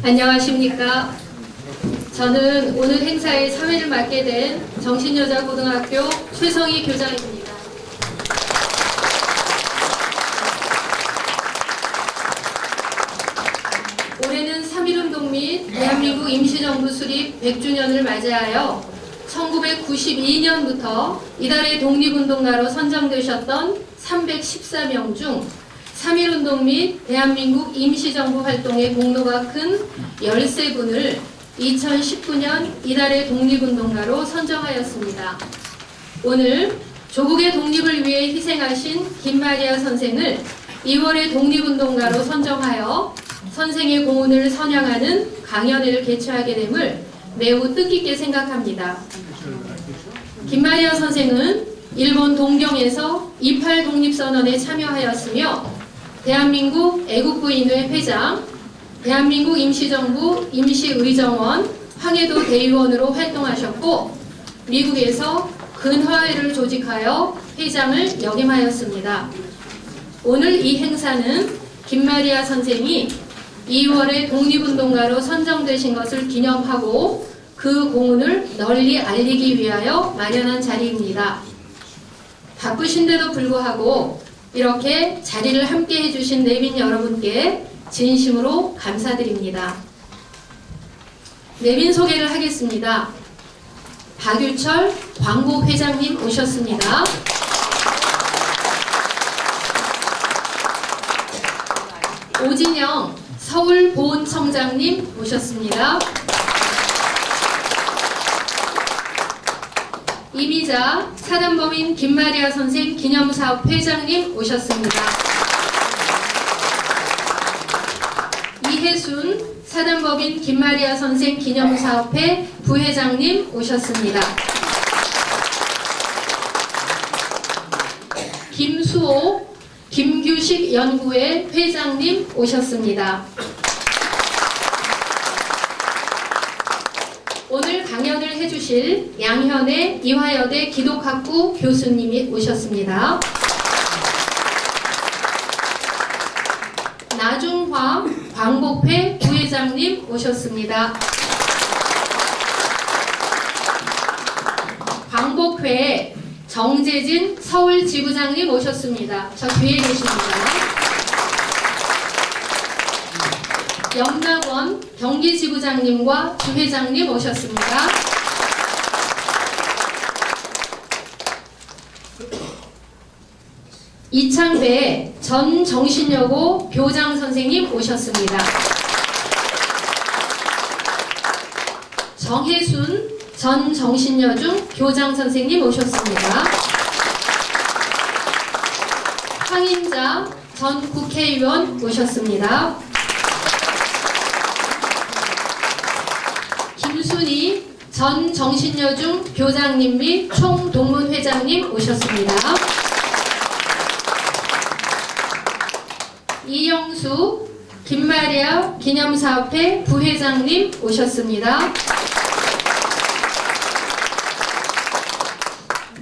안녕하십니까. 저는 오늘 행사의 사회를 맡게 된 정신여자고등학교 최성희 교장입니다. 올해는 3.1운동 및 대한민국 임시정부 수립 100주년을 맞이하여 1992년부터 이달의 독립운동가로 선정되셨던 314명 중 3.1운동 및 대한민국 임시정부 활동에 공로가 큰 13분을 2019년 이달의 독립운동가로 선정하였습니다. 오늘 조국의 독립을 위해 희생하신 김마리아 선생을 2월의 독립운동가로 선정하여 선생의 공훈을 선양하는 강연회를 개최하게 됨을 매우 뜻깊게 생각합니다. 김마리아 선생은 일본 동경에서 28 독립선언에 참여하였으며 대한민국 애국부인회 회장, 대한민국 임시정부 임시의정원 황해도 대의원으로 활동하셨고 미국에서 근화회를 조직하여 회장을 역임하였습니다. 오늘 이 행사는 김마리아 선생이 2월에 독립운동가로 선정되신 것을 기념하고 그 공훈을 널리 알리기 위하여 마련한 자리입니다. 바쁘신데도 불구하고 이렇게 자리를 함께 해주신 내빈 여러분께 진심으로 감사드립니다. 내빈 소개를 하겠습니다. 박유철 광복회장님 오셨습니다. 오진영 서울보훈청장님 오셨습니다. 이미자 사단법인 김마리아 선생 기념사업 회장님 오셨습니다. 이혜순 사단법인 김마리아 선생 기념사업회 부회장님 오셨습니다. 김수호 김규식 연구회 회장님 오셨습니다. 오늘 강연을 해주실 양현애 이화여대 기독학부 교수님이 오셨습니다. 나중화 광복회 부회장님 오셨습니다. 광복회 정재진 서울지부장님 오셨습니다. 저 뒤에 계십니다. 염낙원 경기지부장님과 주회장님 오셨습니다. 이창배 전 정신여고 교장 선생님 오셨습니다. 정혜순 전 정신여중 교장 선생님 오셨습니다. 황인자 전 국회의원 오셨습니다. 김순희 전 정신여중 교장님 및 총동문회장님 오셨습니다. 이영수 김마리아 기념사업회 부회장님 오셨습니다.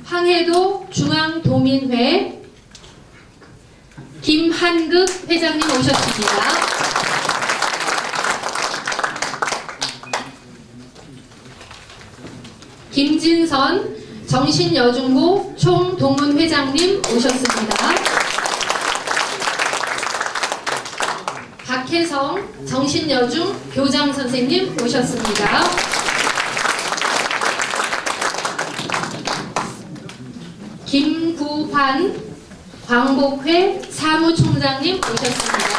황해도 중앙도민회 김한극 회장님 오셨습니다. 김진선 정신여중부 총동문회장님 오셨습니다. 박혜성 정신여중 교장선생님 오셨습니다. 김구환 광복회 사무총장님 오셨습니다.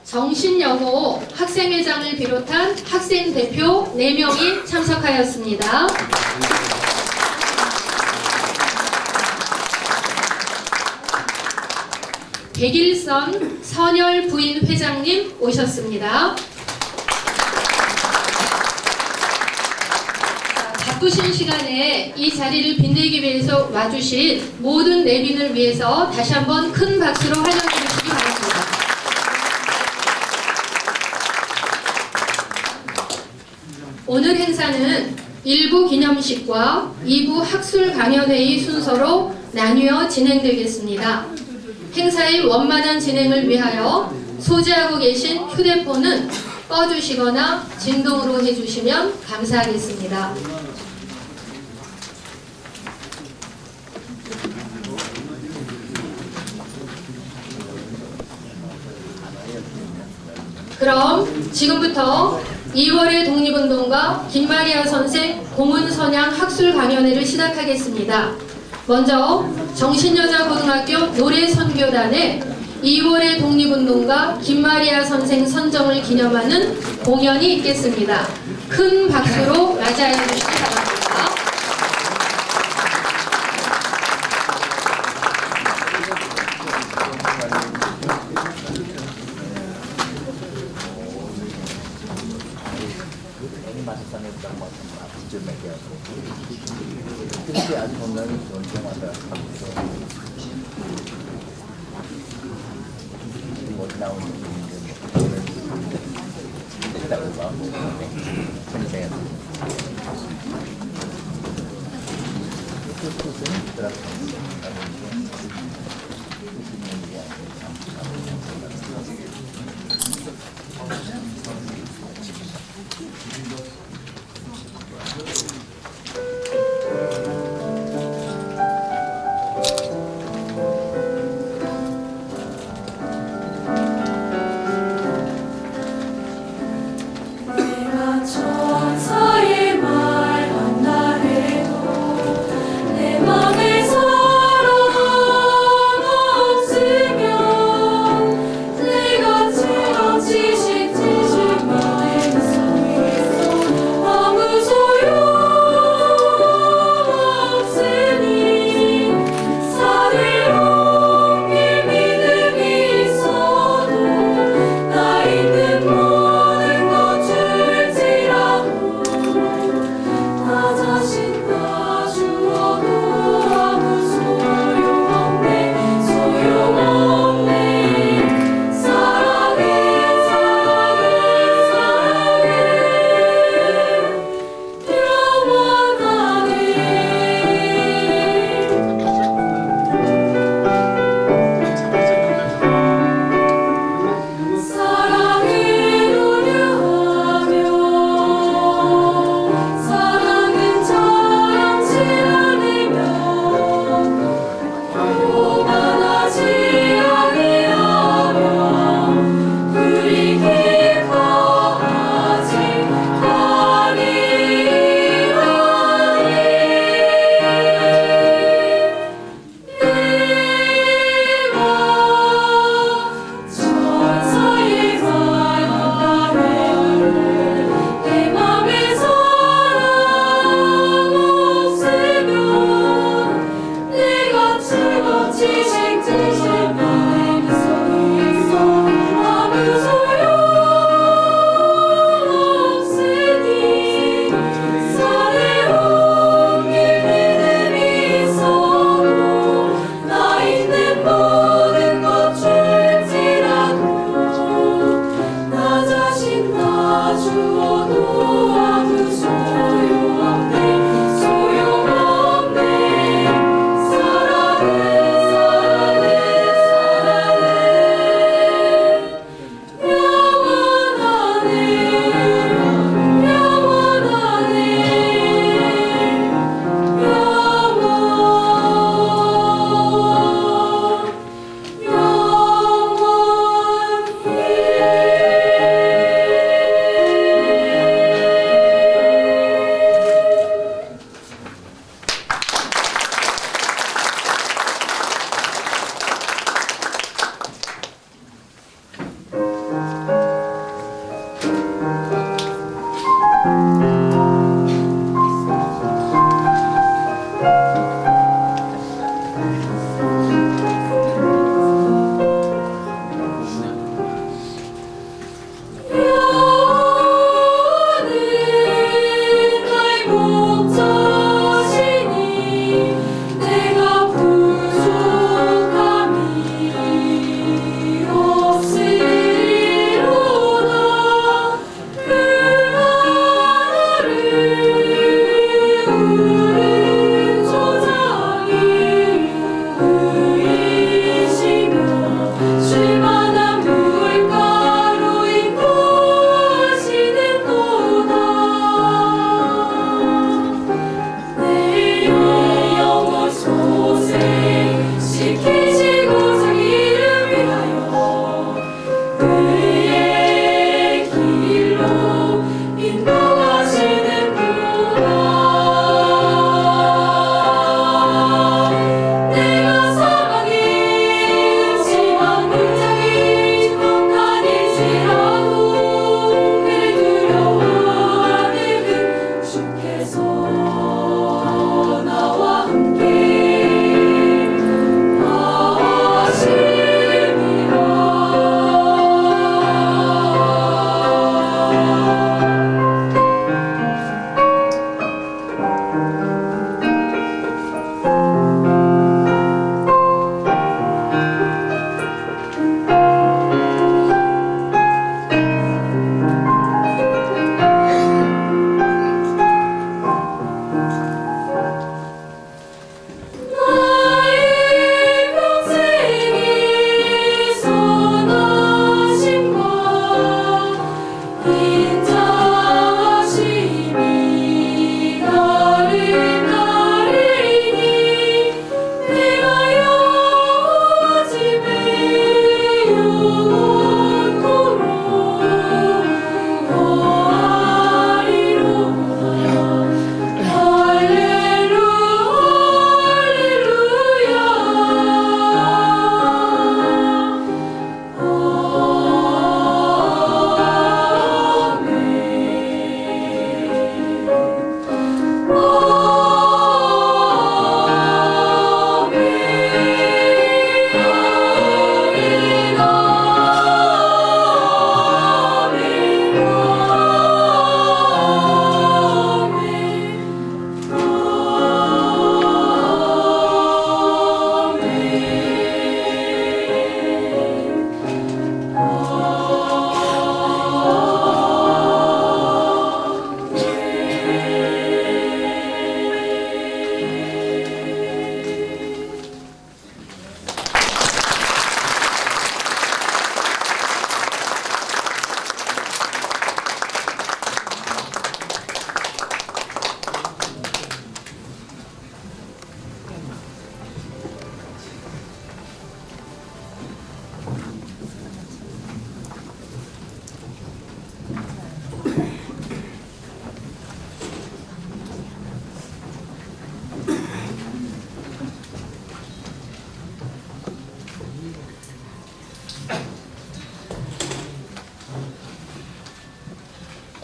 정신여고 학생회장을 비롯한 학생대표 4명이 참석하였습니다. 백일선 선열 부인 회장님 오셨습니다. 바쁘신 시간에 이 자리를 빛내기 위해서 와주신 모든 내빈을 위해서 다시 한번 큰 박수로 환영해 주시기 바랍니다. 오늘 행사는 1부 기념식과 2부 학술 강연회의 순서로 나뉘어 진행되겠습니다. 행사의 원만한 진행을 위하여 소지하고 계신 휴대폰은 꺼주시거나 진동으로 해주시면 감사하겠습니다. 그럼 지금부터 2월의 독립운동가 김마리아 선생 공훈선양 학술 강연회를 시작하겠습니다. 먼저 정신여자고등학교 노래선교단의 2월의 독립운동가 김마리아 선생 선정을 기념하는 공연이 있겠습니다. 큰 박수로 맞이하여 주시기 바랍니다. 아주 건강이 좋은 경험을 못 나오는 천사의 말 한다 해도 내 맘에 서로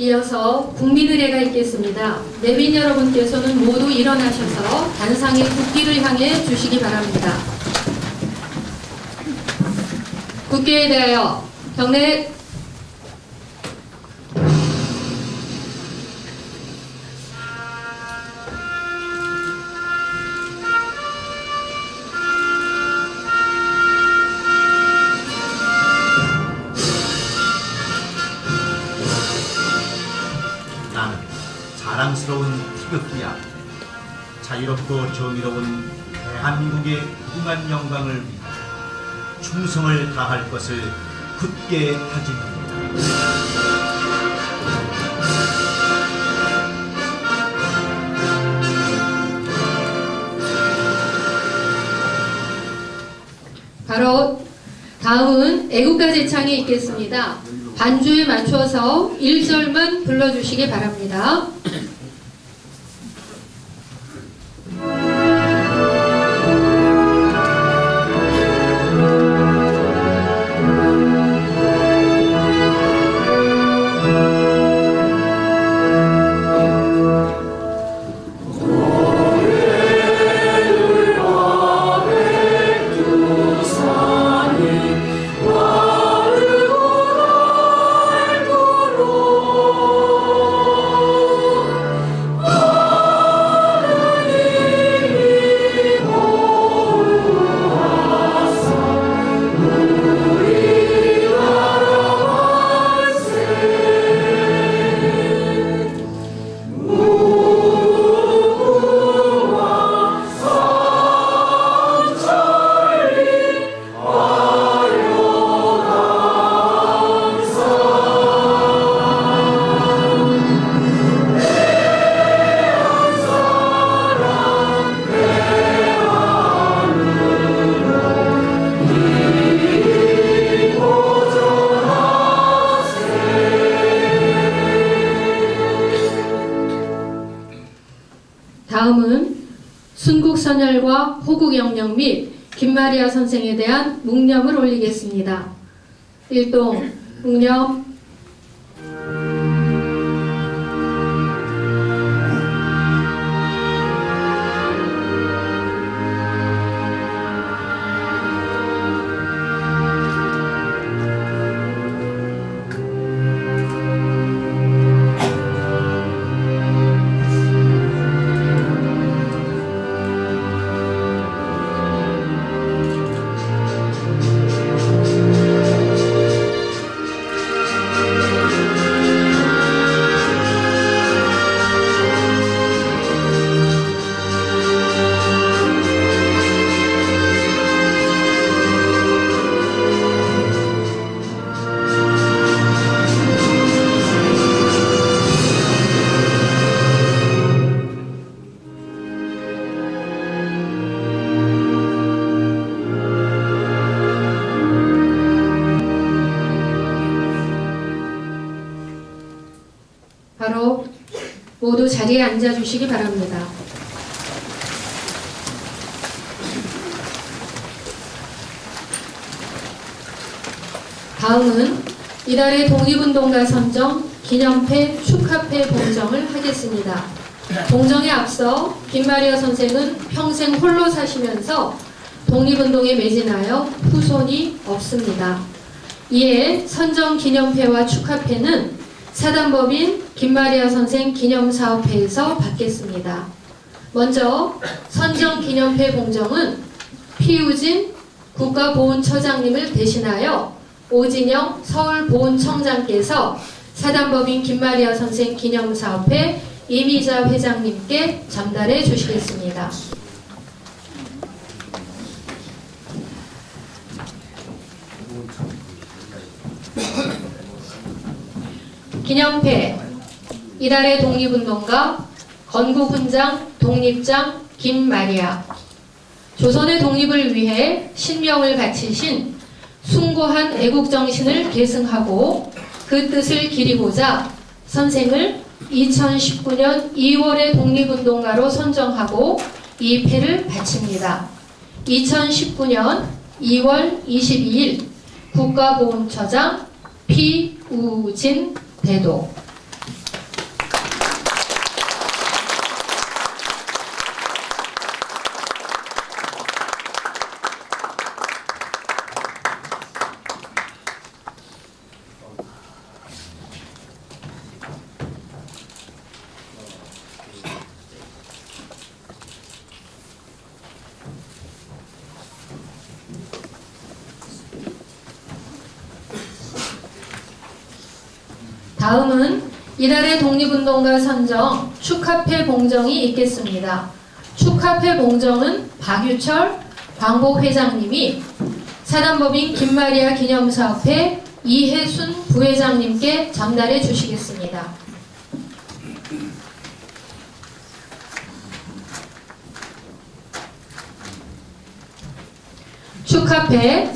이어서 국민의례가 있겠습니다. 내빈 여러분께서는 모두 일어나셔서 단상의 국기를 향해 주시기 바랍니다. 국기에 대하여 경례. 나는 자랑스러운 태극기 앞에 자유롭고 정의로운 대한민국의 무궁한 영광을 위해 충성을 다할 것을 굳게 다짐합니다. 바로 다음은 애국가 제창이 있겠습니다. 반주에 맞춰서 1절만 불러주시기 바랍니다. 다음은 순국선열과 호국영령 및 김마리아 선생에 대한 묵념을 올리겠습니다. 일동 묵념. 바로 모두 자리에 앉아주시기 바랍니다. 다음은 이달의 독립운동가 선정 기념패 축하패 봉정을 하겠습니다. 봉정에 앞서 김마리아 선생은 평생 홀로 사시면서 독립운동에 매진하여 후손이 없습니다. 이에 선정 기념패와 축하패는 사단법인 김마리아 선생 기념사업회에서 받겠습니다. 먼저 선정 기념패 봉정은 피우진 국가보훈처장님을 대신하여 오진영 서울보훈청장께서 사단법인 김마리아 선생 기념사업회 이미자 회장님께 전달해 주시겠습니다. 기념패 이달의 독립운동가 건국훈장 독립장 김마리아. 조선의 독립을 위해 신명을 바치신 숭고한 애국정신을 계승하고 그 뜻을 기리고자 선생을 2019년 2월의 독립운동가로 선정하고 이 패를 바칩니다. 2019년 2월 22일 국가보훈처장 피우진 대도. 다음은 이달의 독립운동가 선정 축하패 봉정이 있겠습니다. 축하패 봉정은 박유철 광복회장님이 사단법인 김마리아 기념사업회 이혜순 부회장님께 전달해 주시겠습니다. 축하패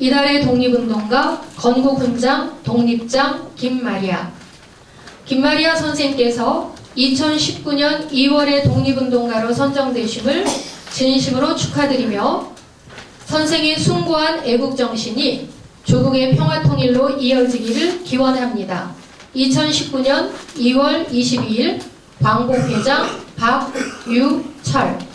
이달의 독립운동가 건국훈장 독립장 김마리아 선생님께서 2019년 2월에 독립운동가로 선정되심을 진심으로 축하드리며 선생의 숭고한 애국정신이 조국의 평화통일로 이어지기를 기원합니다. 2019년 2월 22일 광복회장 박유철.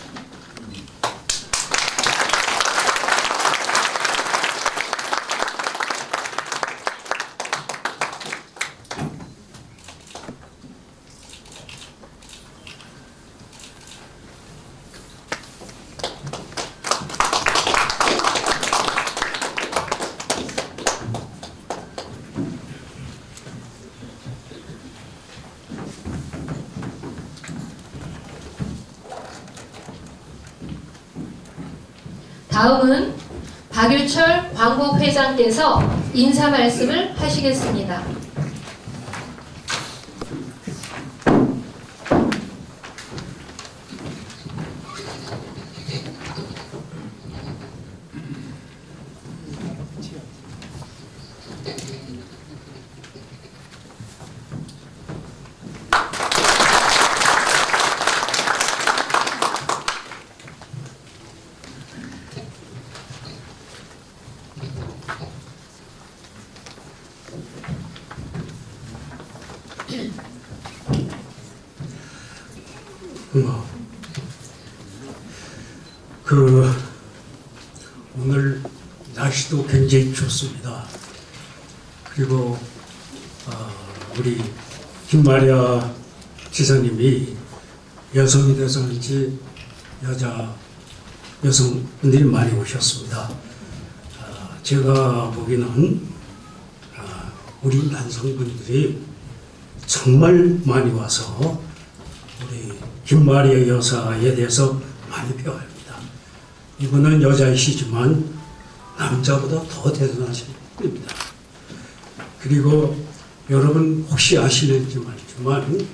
다음은 박유철 광복회장께서 인사 말씀을 하시겠습니다. 오늘 날씨도 굉장히 좋습니다. 그리고 우리 김마리아 지사님이 여성이 돼서 그런지 여성분들이 많이 오셨습니다. 제가 보기에는 우리 남성분들이 정말 많이 와서 우리 김마리아 여사에 대해서 많이 배워야 합니다. 이분은 여자이시지만 남자보다 더 대단하신 분입니다. 그리고 여러분 혹시 아시는지 모르지만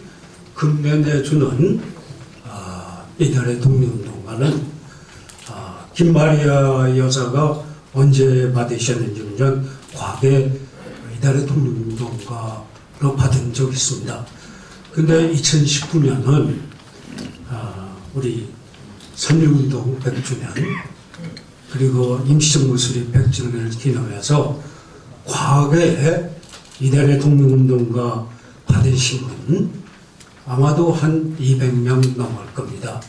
금년에 주는 이달의 독립운동가는 김마리아 여사가 언제 받으셨는지는 과거에 이달의 독립운동가로 받은 적이 있습니다. 근데 2019년은 우리 3.1운동 100주년 그리고 임시정부 수립 100주년을 기념해서 과거에 이달의 독립운동가 받으신 분 아마도 한 200명 넘을 겁니다.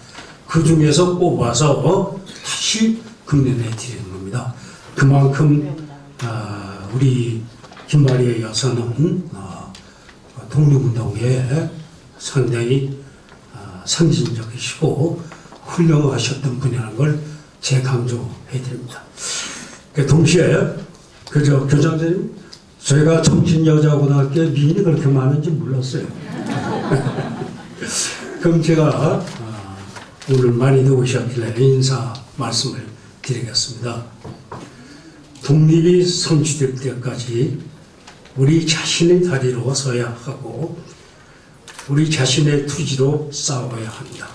그 중에서 뽑아서 다시 금년에 드리는 겁니다. 그만큼 우리 김마리아 여사는 독립운동에 상당히 상징적이시고 훌륭하셨던 분이라는 걸 재강조해드립니다. 동시에 교장선생님, 저희가 정신여자고등학교에 미인이 그렇게 많은지 몰랐어요. 그럼 제가 오늘 많이들 오셨길래 인사 말씀을 드리겠습니다. 독립이 성취될 때까지 우리 자신의 다리로 서야 하고 우리 자신의 투지로 싸워야 합니다.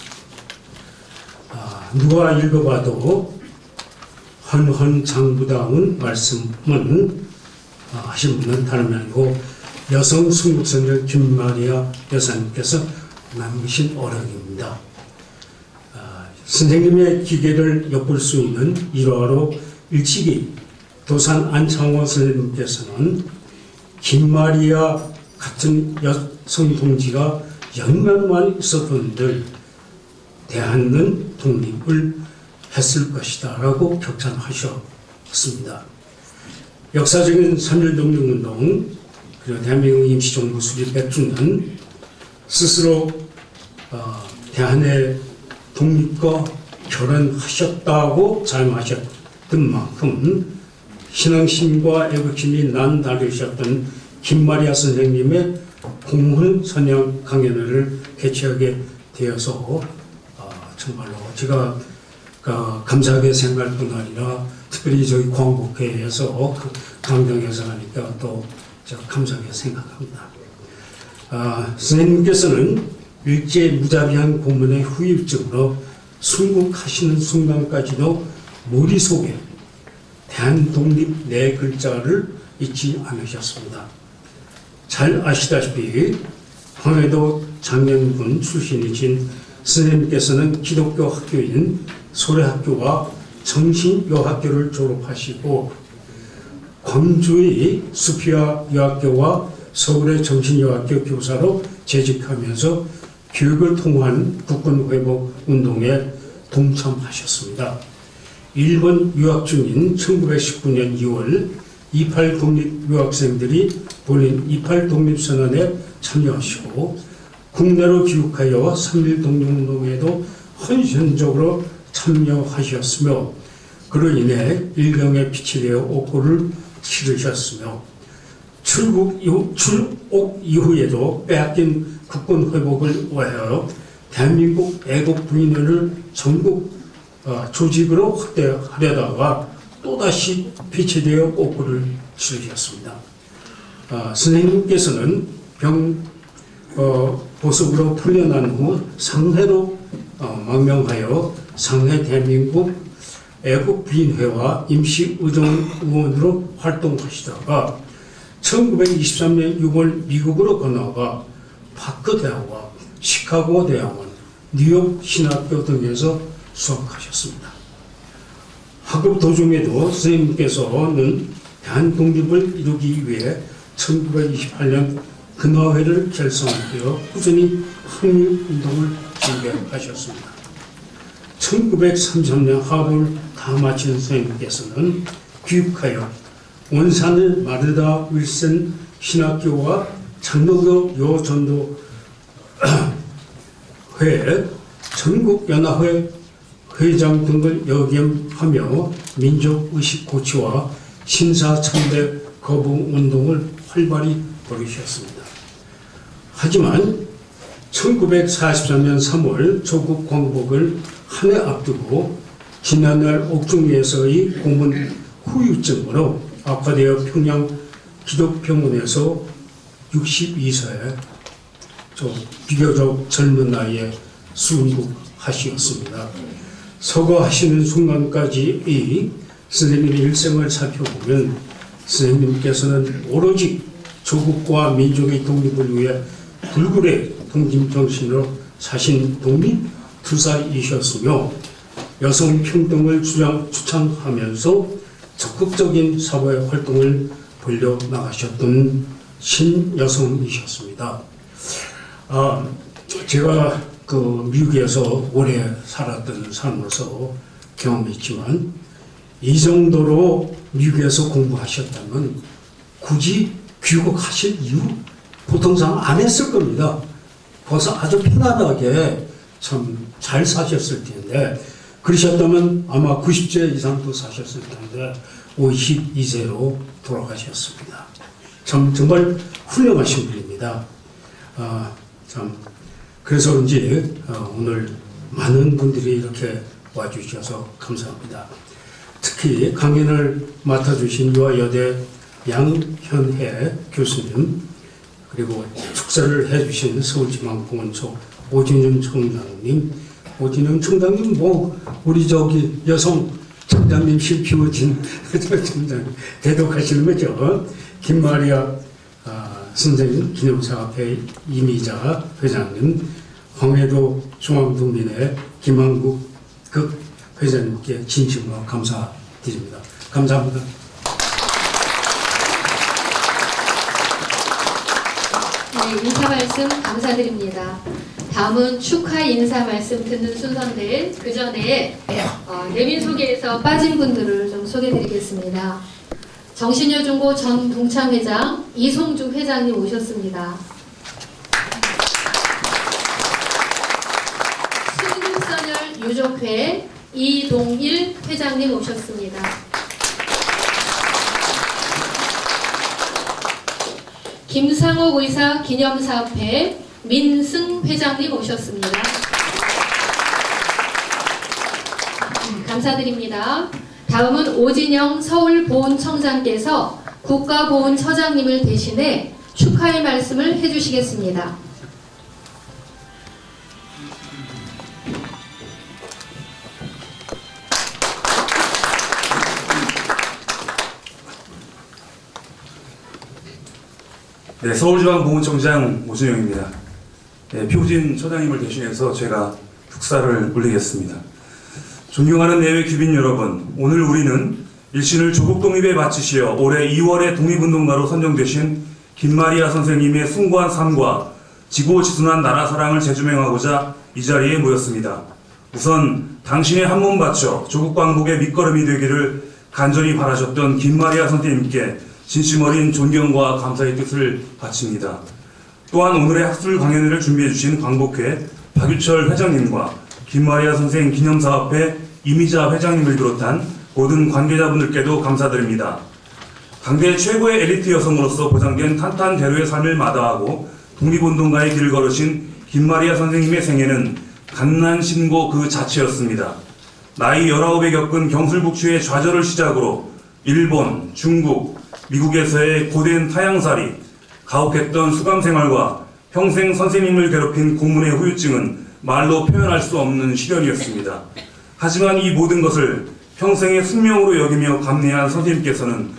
누가 읽어봐도 헌헌장부다운 말씀은 하신 분은 다름 아니고 여성 순국선열 김마리아 여사님께서 남기신 어록입니다. 선생님의 기계를 엿볼 수 있는 일화로 일찍이 도산 안창호 선생님께서는 김마리아 같은 여성 동지가 영명만 있었던들 대한은 독립을 했을 것이다 라고 격찬하셨습니다. 역사적인 3.1 독립운동 그리고 대한민국 임시정부 수립 100주년 스스로 대한의 독립과 결혼하셨다고 자임하셨던 만큼 신앙심과 애국심이 난다르셨던 김마리아 선생님의 공훈 선양 강연회를 개최하게 되어서 정말로 제가 감사하게 생각할 뿐 아니라 특별히 저희 광복회에서 강당에서 하니까 또 제가 감사하게 생각합니다. 선생님께서는 일제 무자비한 고문의 후유증으로 순국하시는 순간까지도 머릿속에 대한독립 네 글자를 잊지 않으셨습니다. 잘 아시다시피 황해도 장년군 출신이신 선생님께서는 기독교 학교인 소래학교와 정신여학교를 졸업하시고 광주의 수피아 여학교와 서울의 정신여학교 교사로 재직하면서 교육을 통한 국권회복운동에 동참하셨습니다. 일본 유학 중인 1919년 2월 28 독립유학생들이 보낸 28 독립선언에 참여하시고 국내로 귀국하여 3.1 독립운동에도 헌신적으로 참여하셨으며 그로 인해 일경에 빛이 되어 옥고를 치르셨으며 출옥 이후에도 빼앗긴 국권 회복을 위하여 대한민국 애국부인회를 전국 조직으로 확대하려다가 또다시 빛이 되어 옥고를 치르셨습니다. 선생님께서는 보석으로 풀려난 후 상해로 망명하여 상해 대한민국 애국부인회와 임시의정의원으로 활동하시다가 1923년 6월 미국으로 건너가 파크 대학과 시카고 대학원, 뉴욕 신학교 등에서 수학하셨습니다. 학업 도중에도 선생님께서는 대한독립을 이루기 위해 1928년 근화회를 결성하여 꾸준히 항일운동을 진행하셨습니다. 1933년 학업을 다 마친 선생님께서는 귀국하여 원산의 마르다 윌슨 신학교와 장로교 여전도회, 전국연합회 회장 등을 역임하며 민족의식 고취와 신사참배 거부 운동을 활발히 벌이셨습니다. 하지만 1943년 3월 조국 광복을 한 해 앞두고 지난날 옥중리에서의 고문 후유증으로 악화되어 평양 기독병원에서 62세 비교적 젊은 나이에 순국하시었습니다. 서거하시는 순간까지 선생님의 일생을 살펴보면 선생님께서는 오로지 조국과 민족의 독립을 위해 불굴의 독립정신으로 사신 독립투사이셨으며 여성 평등을 주창하면서 적극적인 사회 활동을 벌려나가셨던 신여성이셨습니다. 제가 미국에서 오래 살았던 삶으로서 경험했지만 이 정도로 미국에서 공부하셨다면 굳이 귀국하실 이유 보통상 안 했을 겁니다. 거기서 아주 편안하게 참 잘 사셨을 텐데 그러셨다면 아마 90세 이상도 사셨을 텐데 52세로 돌아가셨습니다. 정말 훌륭하신 분입니다. 그래서 그런지 오늘 많은 분들이 이렇게 와주셔서 감사합니다. 특히 강연을 맡아주신 유아여대 양현혜 교수님 그리고 축사를 해주신 서울지방공원처 오진영 총장님 우리 여성 총장님 실피워진 총장님 대독하시는 거죠. 김마리아 선생님 기념사업회 이미자 회장님 황해도 중앙동민회 김한국 회장님께 진심으로 감사드립니다. 감사합니다. 네, 인사 말씀 감사드립니다. 다음은 축하 인사 말씀 듣는 순서인데 그 전에 내민 소개에서 빠진 분들을 좀 소개드리겠습니다. 정신여중고 전 동창회장 이송주 회장님 오셨습니다. 순국선열 유족회 이동일 회장님 오셨습니다. 김상옥 의사 기념사업회 민승 회장님 오셨습니다. 감사드립니다. 다음은 오진영 서울보훈청장께서 국가보훈처장님을 대신해 축하의 말씀을 해주시겠습니다. 네, 서울지방보훈청장 오진영입니다. 네, 표진 처장님을 대신해서 제가 축사를 올리겠습니다. 존경하는 내외 귀빈 여러분, 오늘 우리는 일신을 조국 독립에 바치시어 올해 2월에 독립운동가로 선정되신 김마리아 선생님의 숭고한 삶과 지고지순한 나라 사랑을 재조명하고자 이 자리에 모였습니다. 우선 당신의 한 몸 바쳐 조국 광복의 밑거름이 되기를 간절히 바라셨던 김마리아 선생님께 진심 어린 존경과 감사의 뜻을 바칩니다. 또한 오늘의 학술 강연회를 준비해 주신 광복회 박유철 회장님과 김마리아 선생 기념사업회 이미자 회장님을 비롯한 모든 관계자분들께도 감사드립니다. 당대 최고의 엘리트 여성으로서 보장된 탄탄대로의 삶을 마다하고 독립운동가의 길을 걸으신 김마리아 선생님의 생애는 갓난신고 그 자체였습니다. 나이 19에 겪은 경술복추의 좌절을 시작으로 일본, 중국, 미국에서의 고된 타향살이, 가혹했던 수감생활과 평생 선생님을 괴롭힌 고문의 후유증은 말로 표현할 수 없는 시련이었습니다. 하지만 이 모든 것을 평생의 숙명으로 여기며 감내한 선생님께서는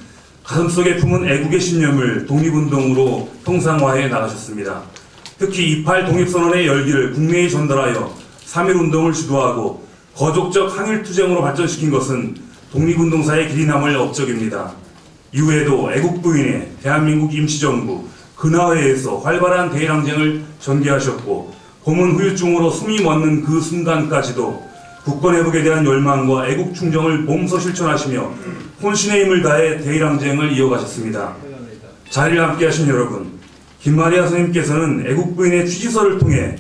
가슴속에 품은 애국의 신념을 독립운동으로 형상화해 나가셨습니다. 특히 28 독립선언의 열기를 국내에 전달하여 3.1운동을 주도하고 거족적 항일투쟁으로 발전시킨 것은 독립운동사의 길이 남을 업적입니다. 이후에도 애국부인회, 대한민국 임시정부, 근하회에서 활발한 대일항쟁을 전개하셨고 고문 후유증으로 숨이 멎는 그 순간까지도 국권회복에 대한 열망과 애국충정을 몸소 실천하시며 혼신의 힘을 다해 대일항쟁을 이어가셨습니다. 자리를 함께하신 여러분, 김마리아 선생님께서는 애국부인의 취지서를 통해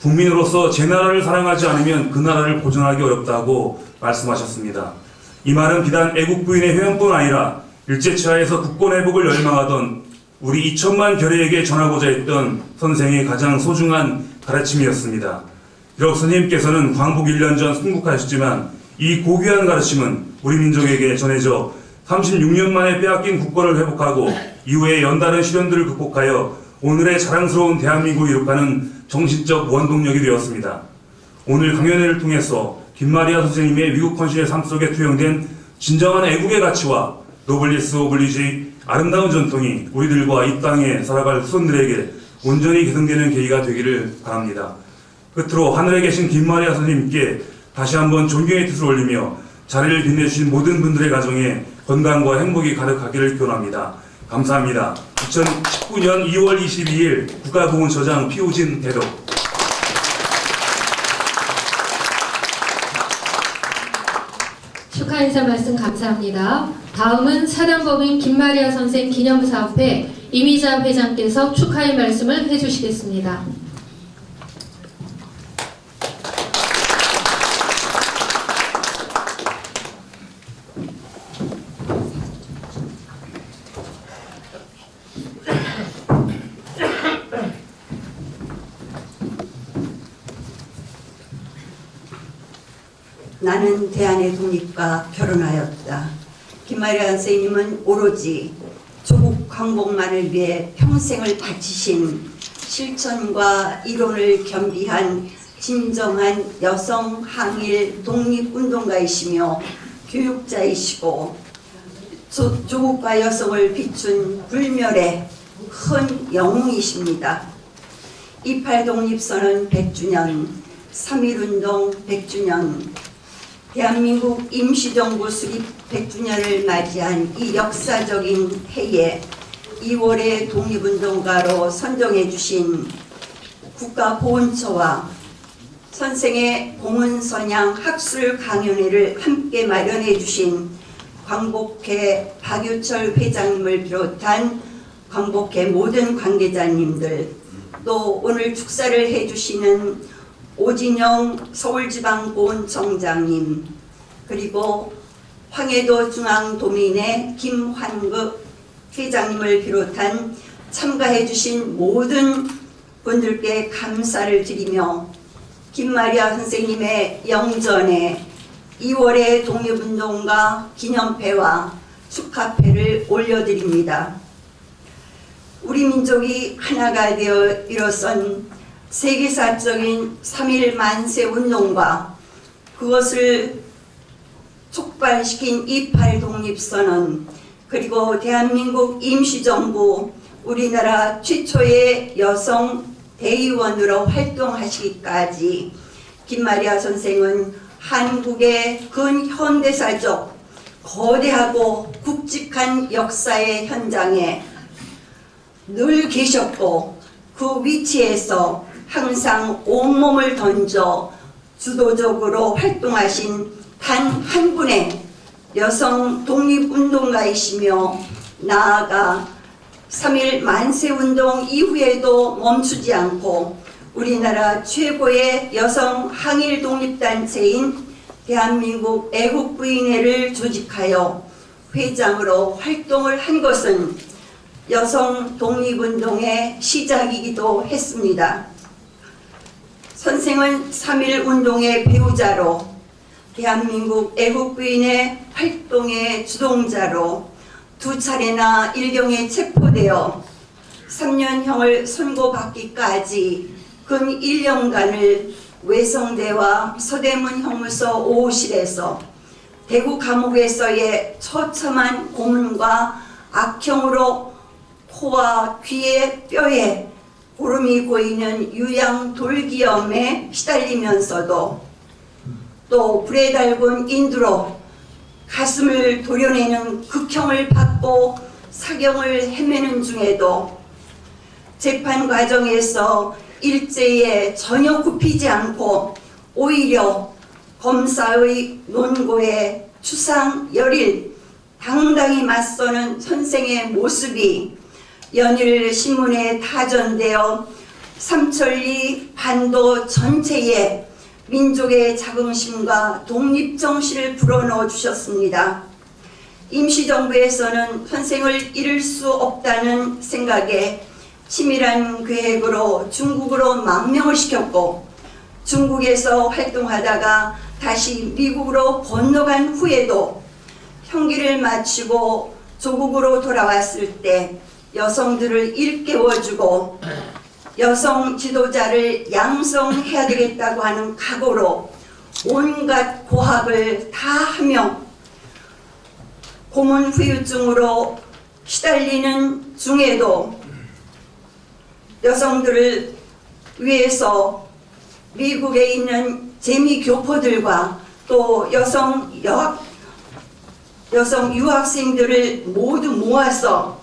국민으로서 제 나라를 사랑하지 않으면 그 나라를 보존하기 어렵다고 말씀하셨습니다. 이 말은 비단 애국부인의 회원뿐 아니라 일제치하에서 국권회복을 열망하던 우리 2천만 결의에게 전하고자 했던 선생의 가장 소중한 가르침이었습니다. 비록 선생님께서는 광복 1년 전 순국하셨지만 이 고귀한 가르침은 우리 민족에게 전해져 36년 만에 빼앗긴 국권을 회복하고 이후에 연다른 시련들을 극복하여 오늘의 자랑스러운 대한민국을 이룩하는 정신적 원동력이 되었습니다. 오늘 강연회를 통해서 김마리아 선생님의 위국 헌신의 삶 속에 투영된 진정한 애국의 가치와 노블리스 오블리지 아름다운 전통이 우리들과 이 땅에 살아갈 후손들에게 온전히 계승되는 계기가 되기를 바랍니다. 끝으로 하늘에 계신 김마리아 선생님께 다시 한번 존경의 뜻을 올리며 자리를 빛내주신 모든 분들의 가정에 건강과 행복이 가득하기를 기원합니다. 감사합니다. 2019년 2월 22일 국가보훈처장 피우진 대독. 축하 인사 말씀 감사합니다. 다음은 사단법인 김마리아 선생 기념사업회 이미자 회장께서 축하의 말씀을 해주시겠습니다. 나는 대한의 독립과 결혼하였다. 김마리아 선생님은 오로지 조국 광복만을 위해 평생을 바치신 실천과 이론을 겸비한 진정한 여성 항일 독립운동가이시며 교육자이시고 조국과 여성을 비춘 불멸의 큰 영웅이십니다. 28 독립선언 100주년, 3.1운동 100주년, 대한민국 임시정부 수립 100주년을 맞이한 이 역사적인 해에 2월에 독립운동가로 선정해 주신 국가보훈처와 선생의 공은선양 학술 강연회를 함께 마련해 주신 광복회 박유철 회장님을 비롯한 광복회 모든 관계자님들, 또 오늘 축사를 해주시는 오진영 서울지방보훈청장님, 그리고 황해도 중앙도민회 김환극 회장님을 비롯한 참가해 주신 모든 분들께 감사를 드리며 김마리아 선생님의 영전에 2월의 독립운동가 기념패와 축하패를 올려드립니다. 우리 민족이 하나가 되어 일어선 세계사적인 3.1 만세운동과 그것을 촉발시킨 2.8 독립선언, 그리고 대한민국 임시정부 우리나라 최초의 여성 대의원으로 활동하시기까지 김마리아 선생은 한국의 근현대사적 거대하고 굵직한 역사의 현장에 늘 계셨고 그 위치에서 항상 온몸을 던져 주도적으로 활동하신 단 한 분의 여성 독립운동가이시며 나아가 3.1 만세운동 이후에도 멈추지 않고 우리나라 최고의 여성 항일 독립단체인 대한민국 애국부인회를 조직하여 회장으로 활동을 한 것은 여성 독립운동의 시작이기도 했습니다. 선생은 3.1 운동의 배우자로 대한민국 애국부인의 활동의 주동자로 2차례나 일경에 체포되어 3년형을 선고받기까지 근 1년간을 외성대와 서대문 형무소 5호실에서 대구 감옥에서의 처참한 고문과 악형으로 코와 귀에 뼈에 고름이 고이는 유양돌기염에 시달리면서도 또 불에 달군 인두로 가슴을 도려내는 극형을 받고 사경을 헤매는 중에도 재판 과정에서 일제에 전혀 굽히지 않고 오히려 검사의 논고에 추상 열일 당당히 맞서는 선생의 모습이 연일 신문에 타전되어 삼천리 반도 전체에 민족의 자긍심과 독립정신을 불어넣어 주셨습니다. 임시정부에서는 선생을 잃을 수 없다는 생각에 치밀한 계획으로 중국으로 망명을 시켰고 중국에서 활동하다가 다시 미국으로 건너간 후에도 형기를 마치고 조국으로 돌아왔을 때 여성들을 일깨워주고 여성 지도자를 양성해야 되겠다고 하는 각오로 온갖 고학을 다 하며 고문 후유증으로 시달리는 중에도 여성들을 위해서 미국에 있는 재미교포들과 또 여성 유학생들을 모두 모아서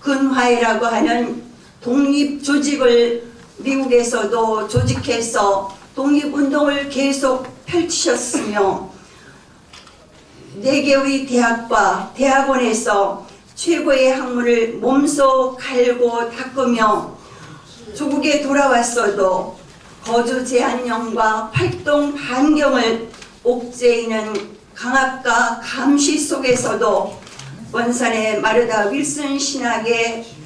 근화해라고 하는 독립조직을 미국에서도 조직해서 독립운동을 계속 펼치셨으며 4개의 대학과 대학원에서 최고의 학문을 몸소 갈고 닦으며 조국에 돌아왔어도 거주 제한령과 활동 반경을 옥죄이는 강압과 감시 속에서도 원산의 마르다 윌슨 신학의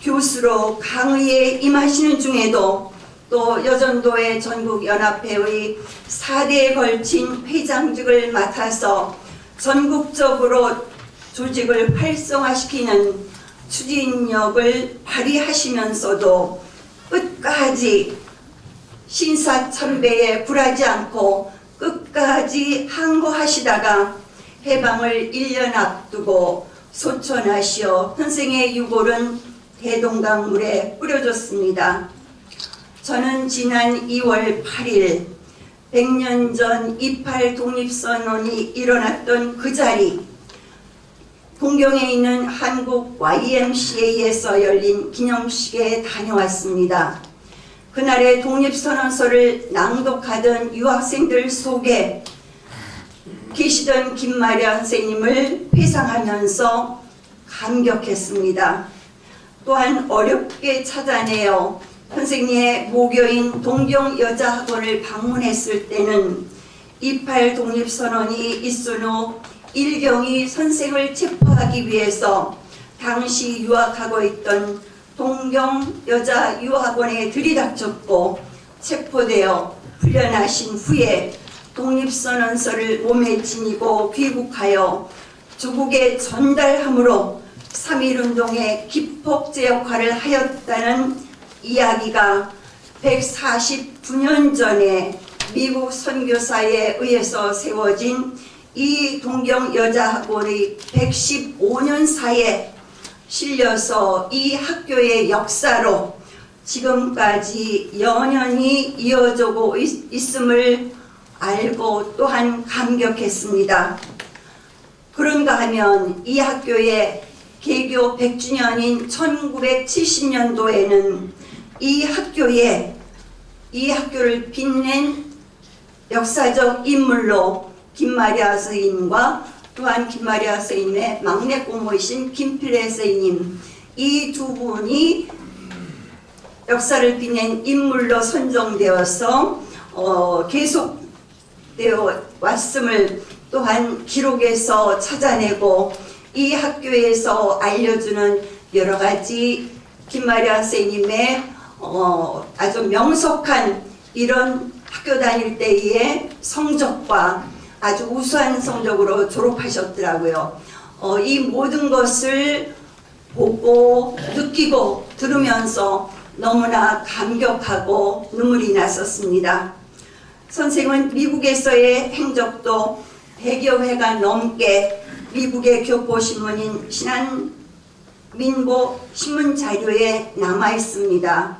교수로 강의에 임하시는 중에도 또 여전도의 전국연합회의 4대에 걸친 회장직을 맡아서 전국적으로 조직을 활성화시키는 추진력을 발휘하시면서도 끝까지 신사천배에 굴하지 않고 끝까지 항거하시다가 해방을 1년 앞두고 소천하시어 선생의 유골은 대동강물에 뿌려졌습니다. 저는 지난 2월 8일 100년 전 2.8 독립선언이 일어났던 그 자리 동경에 있는 한국 YMCA에서 열린 기념식에 다녀왔습니다. 그날의 독립선언서를 낭독하던 유학생들 속에 계시던 김마리아 선생님을 회상하면서 감격했습니다. 또한 어렵게 찾아내어 선생님의 모교인 동경여자학원을 방문했을 때는 2.8 독립선언이 있은 후 일경이 선생을 체포하기 위해서 당시 유학하고 있던 동경 여자 유학원에 들이닥쳤고 체포되어 풀려나신 후에 독립선언서를 몸에 지니고 귀국하여 조국에 전달함으로 3.1운동의 기폭제 역할을 하였다는 이야기가 149년 전에 미국 선교사에 의해서 세워진 이 동경 여자학원의 115년사에 실려서 이 학교의 역사로 지금까지 연연히 이어지고 있음을 알고 또한 감격했습니다. 그런가 하면 이 학교의 개교 100주년인 1970년도에는 이 학교를 빛낸 역사적 인물로 김마리아 스님과 또한 김마리아 스님의 막내 고모이신 김필래 스님, 이 두 분이 역사를 빛낸 인물로 선정되어서 계속되어 왔음을 또한 기록에서 찾아내고 이 학교에서 알려주는 여러 가지 김마리아 스님의 아주 명석한 이런 학교 다닐 때의 성적과 아주 우수한 성적으로 졸업하셨더라고요. 이 모든 것을 보고 느끼고 들으면서 너무나 감격하고 눈물이 났었습니다. 선생은 미국에서의 행적도 100여 회가 넘게 미국의 교포신문인 신한민보 신문 자료에 남아 있습니다.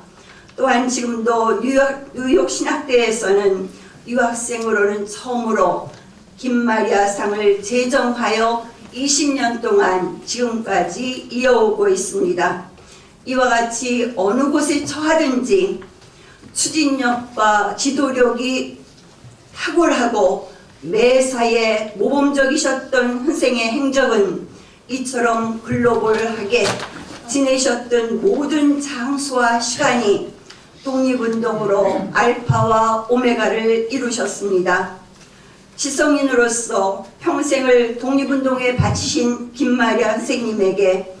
또한 지금도 뉴욕 신학대에서는 유학생으로는 처음으로 김마리아상을 제정하여 20년 동안 지금까지 이어오고 있습니다. 이와 같이 어느 곳에 처하든지 추진력과 지도력이 탁월하고 매사에 모범적이셨던 선생의 행적은 이처럼 글로벌하게 지내셨던 모든 장소와 시간이 독립운동으로 알파와 오메가를 이루셨습니다. 지성인으로서 평생을 독립운동에 바치신 김마리아 선생님에게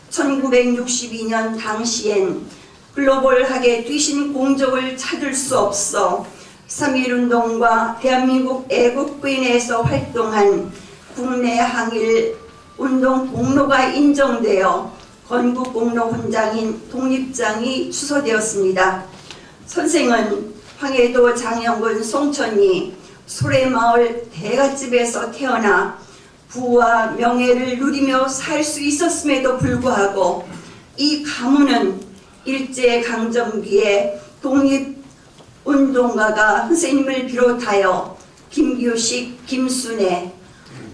1962년 당시엔 글로벌하게 뛰신 공적을 찾을 수 없어 3.1운동과 대한민국 애국부인회에서 활동한 국내 항일 운동 공로가 인정되어 건국공로훈장인 독립장이 추서되었습니다. 선생은 황해도 장영군 송천리 소래마을 대갓집에서 태어나 부와 명예를 누리며 살 수 있었음에도 불구하고 이 가문은 일제강점기에 독립운동가가 선생님을 비롯하여 김규식, 김순애,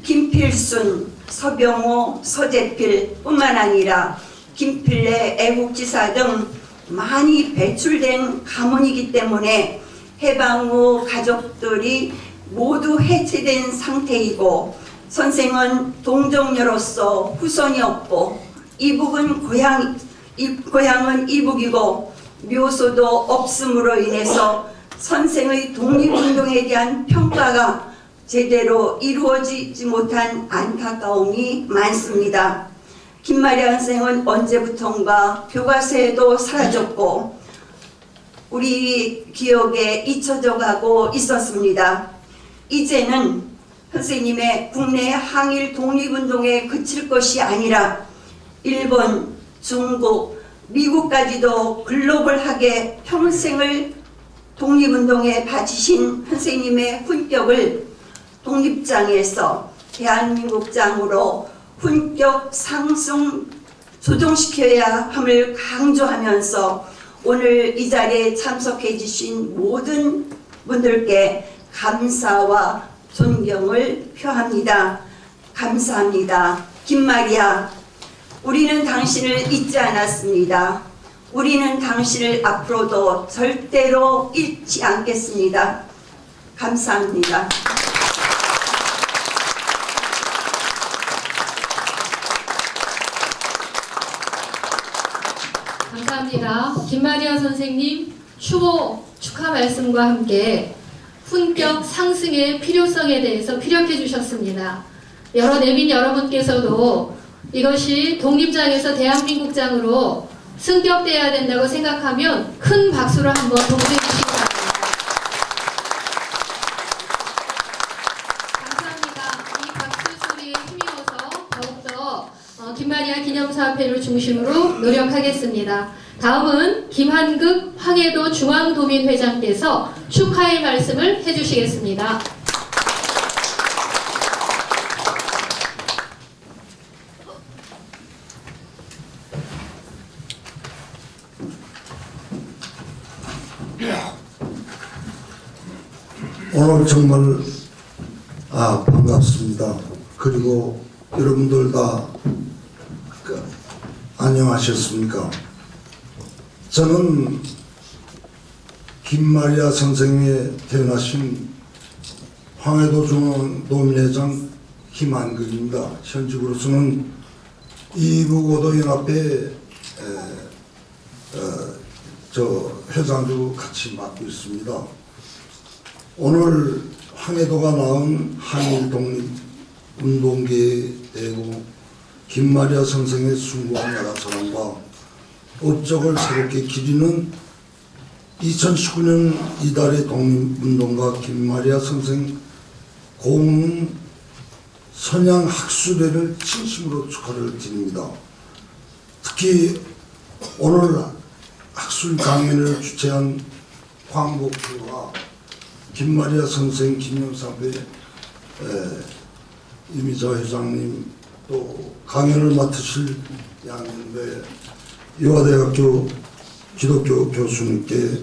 김필순, 서병호, 서재필 뿐만 아니라 김필래 애국지사 등 많이 배출된 가문이기 때문에 해방 후 가족들이 모두 해체된 상태이고 선생은 동정녀로서 후손이 없고 이북은 고향은 이북이고 묘소도 없음으로 인해서 선생의 독립운동에 대한 평가가 제대로 이루어지지 못한 안타까움이 많습니다. 김마리아 선생은 언제부턴가 교과서에도 사라졌고 우리 기억에 잊혀져 가고 있었습니다. 이제는 선생님의 국내 항일 독립운동에 그칠 것이 아니라 일본, 중국, 미국까지도 글로벌하게 평생을 독립운동에 바치신 선생님의 훈격을 독립장에서 대한민국장으로 훈격 상승 조정시켜야 함을 강조하면서 오늘 이 자리에 참석해 주신 모든 분들께 감사와 존경을 표합니다. 감사합니다. 김마리아, 우리는 당신을 잊지 않았습니다. 우리는 당신을 앞으로도 절대로 잊지 않겠습니다. 감사합니다. 감사합니다. 김마리아 선생님 추모 축하 말씀과 함께 훈격 상승의 필요성에 대해서 피력해 주셨습니다. 여러 내빈 여러분께서도 이것이 독립장에서 대한민국장으로 승격돼야 된다고 생각하면 큰 박수를 한번 동조해 주시기 바랍니다. 감사합니다. 이 박수 소리에 힘입어서 더욱더 김마리아 기념사업회를 중심으로 노력하겠습니다. 다음은 김한극 황해도 중앙도민회장께서 축하의 말씀을 해주시겠습니다. 오늘 정말 반갑습니다. 그리고 여러분들 다 안녕하셨습니까? 저는 김마리아 선생의 태어나신 황해도 중앙도민회장 김한극입니다. 현직으로서는 이북오도연합회 회장도 같이 맡고 있습니다. 오늘 황해도가 낳은 한일 독립운동계의 대부 김마리아 선생의 숭고한 나라 사랑과 업적을 새롭게 기리는 2019년 이달의 독립운동가 김마리아 선생 고흥 선양 학술회를 진심으로 축하를 드립니다. 특히 오늘 학술 강연을 주최한 광복회와 김마리아 선생 기념사업회 이미자 회장님 또 강연을 맡으실 양현배 유아대학교 기독교 교수님께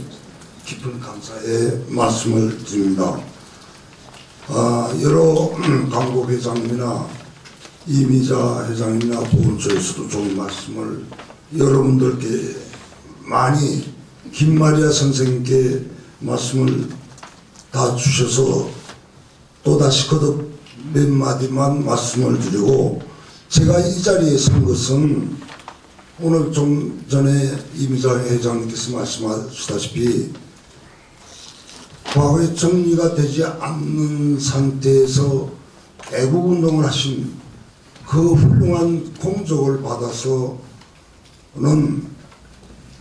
깊은 감사의 말씀을 드립니다. 여러 광복 회장님이나 이미자 회장님이나 보훈처에서도 좋은 말씀을 여러분들께 많이 김마리아 선생님께 말씀을 다 주셔서 또다시 거듭 몇 마디만 말씀을 드리고, 제가 이 자리에 선 것은 오늘 좀 전에 이미자 회장님께서 말씀하시다시피 과거에 정리가 되지 않는 상태에서 애국운동을 하신 그 훌륭한 공적을 받아서는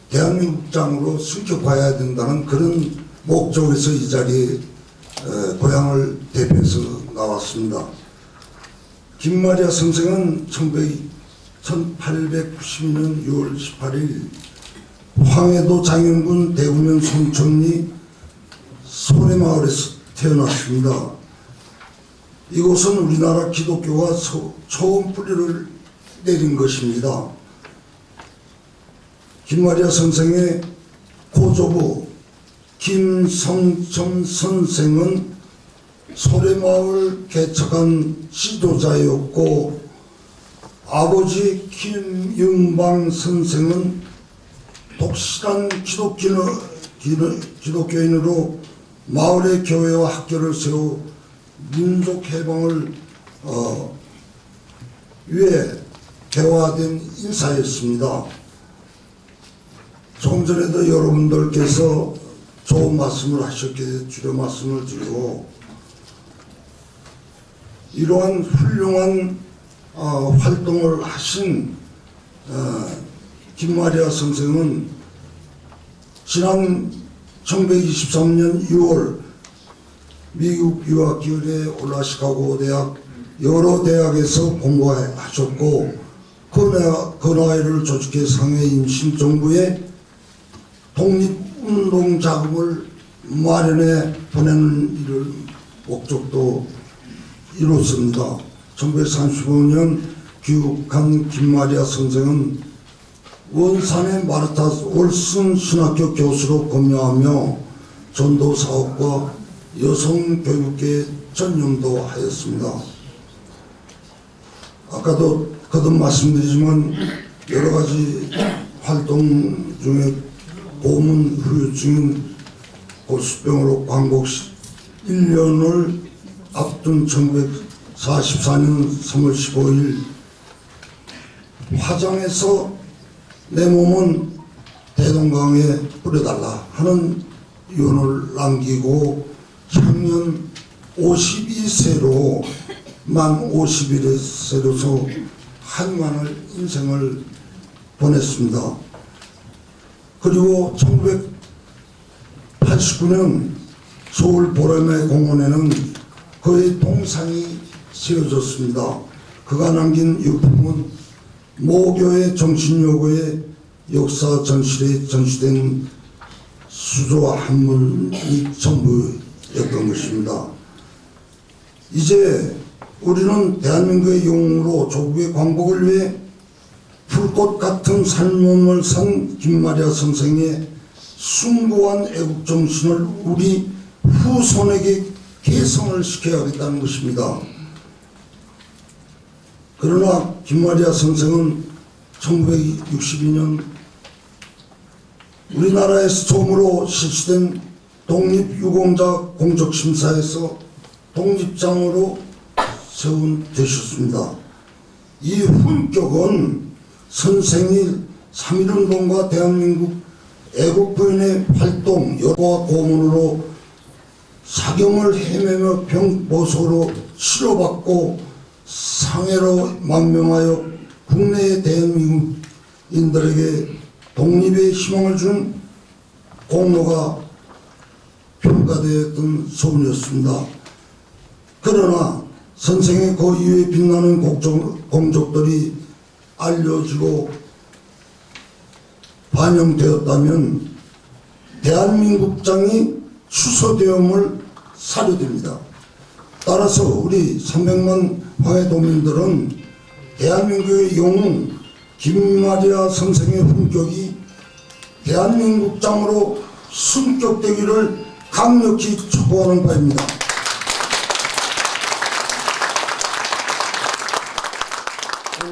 대한민국장으로 승격해야 된다는 그런 목적에서 이 자리에 고향을 대표해서 나왔습니다. 김마리아 선생은 1892년 6월 18일 황해도 장현군 대구면 송천리 소래마을에서 태어났습니다. 이곳은 우리나라 기독교가 처음 뿌리를 내린 것입니다. 김마리아 선생의 고조부 김성천 선생은 소래마을 개척한 지도자였고, 아버지 김윤방 선생은 독실한 기독교인으로 마을의 교회와 학교를 세워 민족 해방을 위해 개화된 인사였습니다. 조금 전에도 여러분들께서 좋은 말씀을 하셨기에 주려 말씀을 드리고, 이러한 훌륭한 활동을 하신 김마리아 선생은 지난 1923년 6월 미국 유학 기회에 올라 시카고 대학 여러 대학에서 공부하셨고, 그 나이를 조직해 상해 임신정부에 독립운동 자금을 마련해 보내는 일을 목적도 이뤘습니다. 1935년 귀국한 김마리아 선생은 원산의 마르타 올슨 신학교 교수로 근무하며 전도 사업과 여성 교육에 전념도 하였습니다. 아까도 거듭 말씀드리지만 여러 가지 활동 중에 고문 후유증인 골수병으로 광복 1년을 앞둔 1944년 3월 15일 화장해서 내 몸은 대동강에 뿌려달라 하는 유언을 남기고 향년 52세로 만 51세로서 한만을 인생을 보냈습니다. 그리고 1989년 서울 보라매 공원에는 그의 동상이 세워졌습니다. 그가 남긴 유품은 모교의 정신요구의 역사 전실에 전시된 수조와 한물이 전부였던 것입니다. 이제 우리는 대한민국의 영웅으로 조국의 광복을 위해 불꽃 같은 삶을 산 김마리아 선생의 숭고한 애국정신을 우리 후손에게 계승을 시켜야겠다는 것입니다. 그러나 김마리아 선생은 1962년 우리나라에서 처음으로 실시된 독립유공자 공적심사에서 독립장으로 세운되셨습니다. 이 훈격은 선생이 3.1운동과 대한민국 애국부인의 활동, 여과 고문으로 사경을 헤매며 병보소로 치료받고 상해로 만명하여 국내의 대한민국인들에게 독립의 희망을 준 공로가 평가되었던 소문이었습니다. 그러나 선생의 그 이후에 빛나는 공적들이 알려지고 반영되었다면 대한민국장이 취소되음을 사료됩니다. 따라서 우리 300만 화해도민들은 대한민국의 영웅 김마리아 선생의 훈격이 대한민국장으로 승격되기를 강력히 촉구하는 바입니다. 이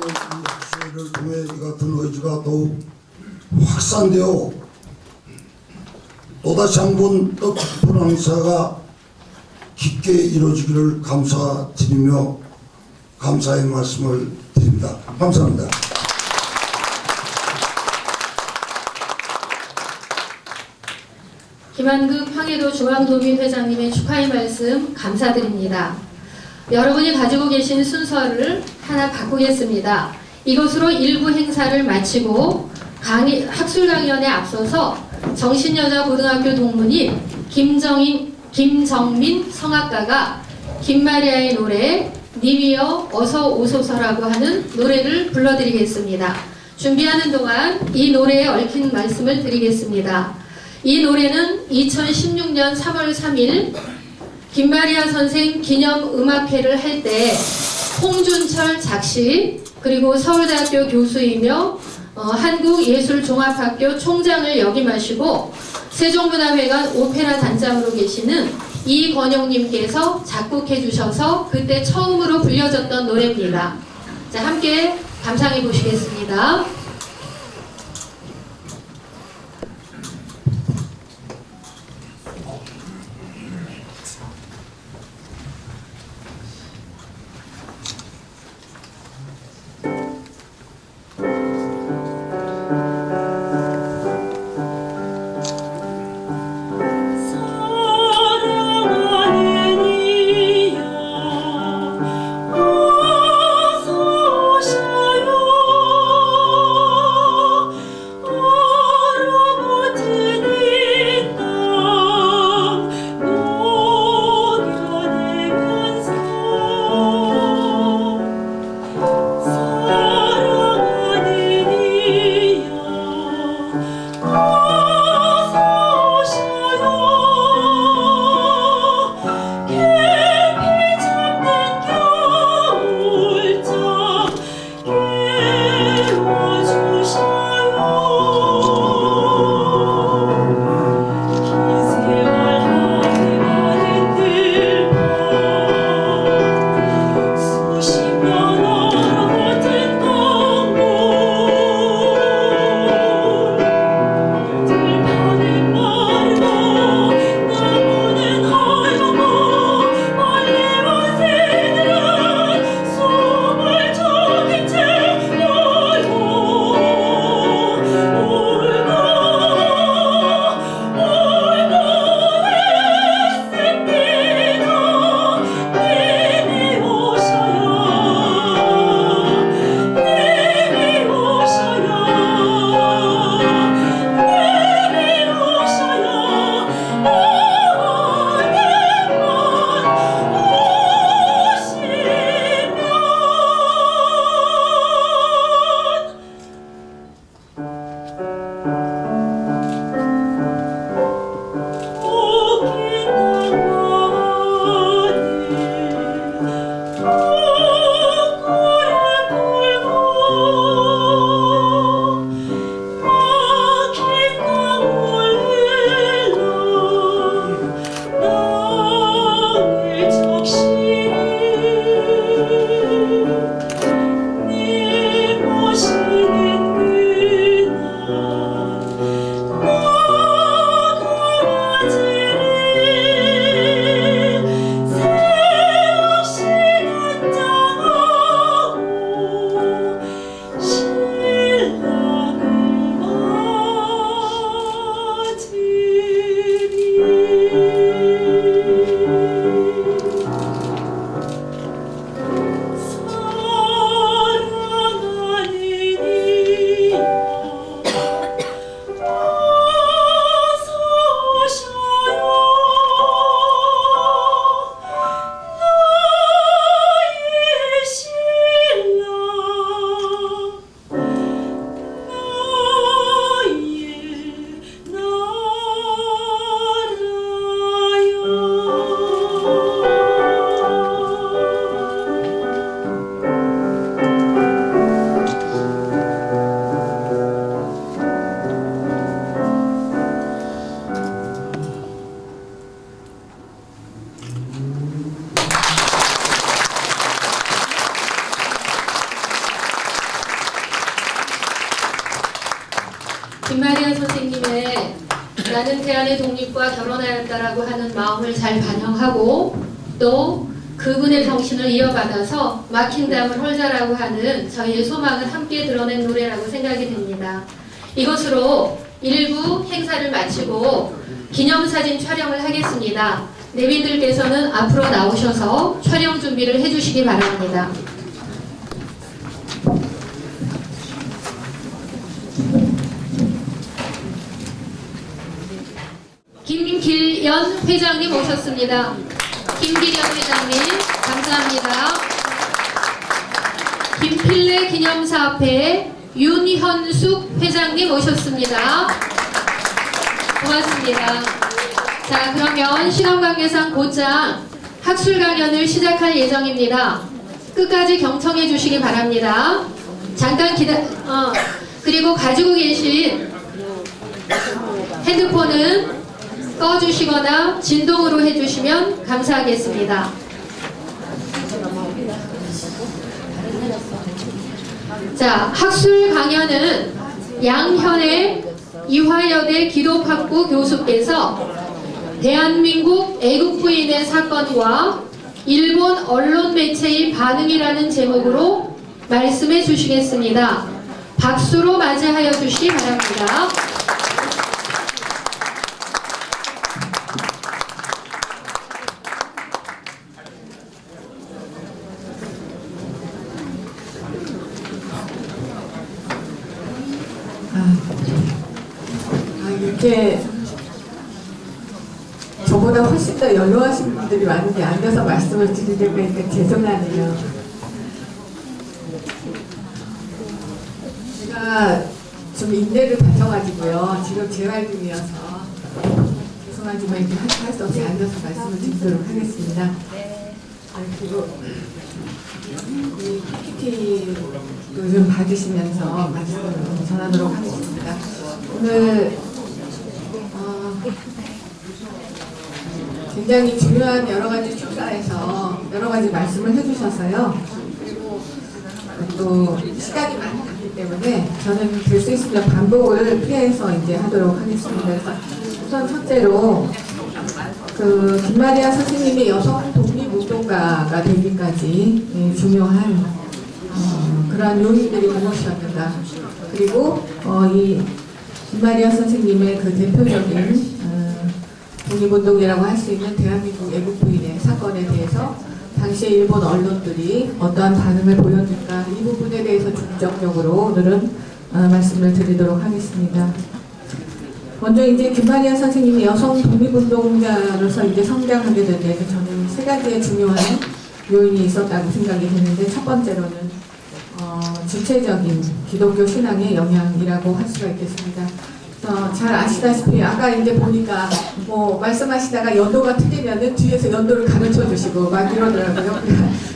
학술을 통해 이 같은 의지가 더욱 확산되어 또다시 한번 뜻깊은 행사가 깊게 이루어지기를 감사드리며 감사의 말씀을 드립니다. 감사합니다. 김한국 황해도 중앙도민회장님의 축하의 말씀 감사드립니다. 여러분이 가지고 계신 순서를 하나 바꾸겠습니다. 이것으로 일부 행사를 마치고 학술 강연에 앞서서 정신여자고등학교 동문인 김정민 성악가가 김마리아의 노래 님이여 어서 오소서라고 하는 노래를 불러드리겠습니다. 준비하는 동안 이 노래에 얽힌 말씀을 드리겠습니다. 이 노래는 2016년 3월 3일 김마리아 선생 기념음악회를 할 때 홍준철 작시 그리고 서울대학교 교수이며 한국예술종합학교 총장을 역임하시고 세종문화회관 오페라 단장으로 계시는 이권용님께서 작곡해 주셔서 그때 처음으로 불려졌던 노래입니다. 자, 함께 감상해 보시겠습니다. 사랑하는 이여 어서 오셔요 김마리아 선생님의 나는 대한의 독립과 결혼하였다라고 하는 마음을 잘 반영하고 또 그분의 정신을 이어받아서 막힌 담을 홀자라고 하는 저희의 소망을 함께 드러낸 노래라고 생각이 됩니다. 이것으로 일부 행사를 마치고 기념사진 촬영을 하겠습니다. 내빈들께서는 앞으로 나오셔서 촬영 준비를 해주시기 바랍니다. 김길연 회장님 오셨습니다. 김길연 회장님 감사합니다. 김필래 기념사업회 윤현숙 회장님 오셨습니다. 고맙습니다. 자, 그러면 시간관계상 곧장 학술 강연을 시작할 예정입니다. 끝까지 경청해 주시기 바랍니다. 잠깐 그리고 가지고 계신 핸드폰은 꺼주시거나 진동으로 해주시면 감사하겠습니다. 자, 학술 강연은 양현애 이화여대 기독학부 교수께서 대한민국 애국 부인의 사건과 일본 언론 매체의 반응이라는 제목으로 말씀해 주시겠습니다. 박수로 맞이하여 주시기 바랍니다. 이렇게 저보다 훨씬 더 연로하신 분들이 많은데 앉아서 말씀을 드리려고 하니까 죄송하네요. 제가 좀 인대를 다쳐가지고요. 지금 재활 중이어서 죄송하지만 이렇게 할 수 없이 앉아서 말씀을 드리도록 하겠습니다. 그리고 이 PPT를 좀 받으시면서 말씀을 전하도록 하겠습니다. 오늘 굉장히 중요한 여러 가지 축사에서 여러 가지 말씀을 해주셔서요. 그리고 또 시간이 많이 갔기 때문에 저는 될 수 있으면 반복을 피해서 이제 하도록 하겠습니다. 그래서 우선 첫째로 그 김마리아 선생님이 여성 독립운동가가 되기까지 중요한 그러한 요인들이 무엇이었는가. 그리고 이 김마리아 선생님의 그 대표적인 독립운동이라고 할 수 있는 대한민국 애국부인의 사건에 대해서 당시의 일본 언론들이 어떠한 반응을 보였는가, 이 부분에 대해서 중점적으로 오늘은 말씀을 드리도록 하겠습니다. 먼저 이제 김마리아 선생님이 여성 독립운동자로서 이제 성장하게 된 데에서 저는 세 가지의 중요한 요인이 있었다고 생각이 되는데, 첫 번째로는 주체적인 기독교 신앙의 영향이라고 할 수가 있겠습니다. 잘 아시다시피 아까 이제 보니까 뭐 말씀하시다가 연도가 틀리면은 뒤에서 연도를 가르쳐 주시고 막 이러더라고요.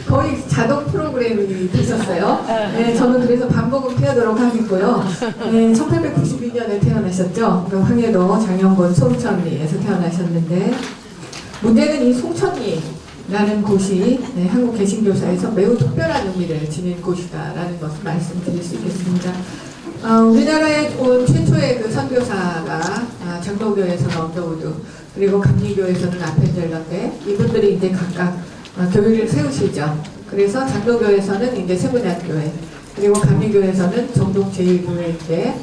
거의 자동 프로그램이 됐었어요. 네, 저는 그래서 반복을 피하도록 하겠고요. 네, 1892년에 태어나셨죠. 황해도 장영군 송천리에서 태어나셨는데, 문제는 이 송천리라는 곳이 한국 개신교사에서 매우 특별한 의미를 지닌 곳이다라는 것을 말씀드릴 수 있겠습니다. 우리나라의 최초의 그 선교사가 장로교에서는 언더우드, 그리고 감리교에서는 아펜젤러인데, 이분들이 이제 각각 교회를 세우시죠. 그래서 장로교에서는 이제 세문학교회, 그리고 감리교에서는 정동제일교회인데,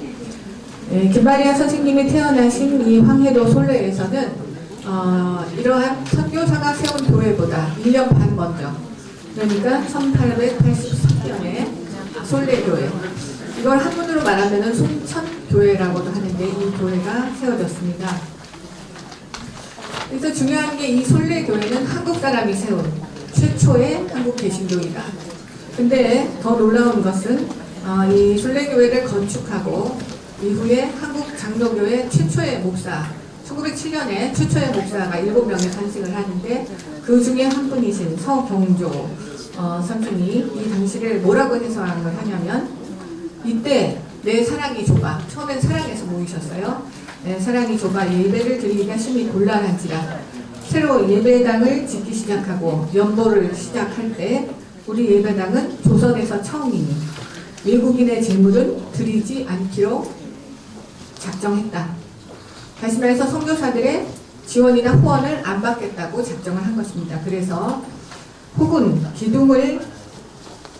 김마리아 선생님이 태어나신 이 황해도 솔레에서는 이러한 선교사가 세운 교회보다 1년 반 먼저, 그러니까 1883년에 솔레교회, 이걸 한문으로 말하면 송천교회라고도 하는데, 이 교회가 세워졌습니다. 그래서 중요한 게 이 솔레교회는 한국 사람이 세운 최초의 한국 개신교이다. 근데 더 놀라운 것은 이 솔레교회를 건축하고 이후에 한국 장로교회 최초의 목사, 1907년에 최초의 목사가 7명의 탄생을 하는데, 그 중에 한 분이신 서경조 선생이 이 당시를 뭐라고 해석을 하냐면, 이때 내 사랑이 좁아, 처음엔 사랑에서 모이셨어요. 내 사랑이 좁아 예배를 드리기가 심히 곤란한지라, 새로 예배당을 짓기 시작하고 연보를 시작할 때 우리 예배당은 조선에서 처음이니 외국인의 제물은 드리지 않기로 작정했다. 다시 말해서 선교사들의 지원이나 후원을 안 받겠다고 작정을 한 것입니다. 그래서 혹은 기둥을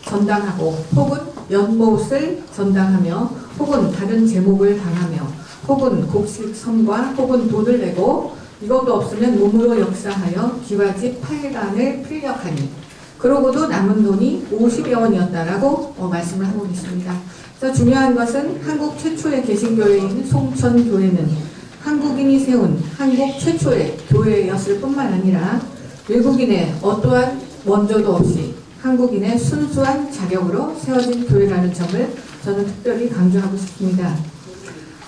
전당하고 혹은 연못을 전당하며 혹은 다른 제목을 당하며 혹은 곡식 성과 혹은 돈을 내고 이것도 없으면 몸으로 역사하여 기와집 8간을 필력하니 그러고도 남은 돈이 50여 원이었다라고 말씀을 하고 있습니다. 그래서 중요한 것은 한국 최초의 개신교회인 송천교회는 한국인이 세운 한국 최초의 교회였을 뿐만 아니라 외국인의 어떠한 원조도 없이 한국인의 순수한 자력으로 세워진 교회라는 점을 저는 특별히 강조하고 싶습니다.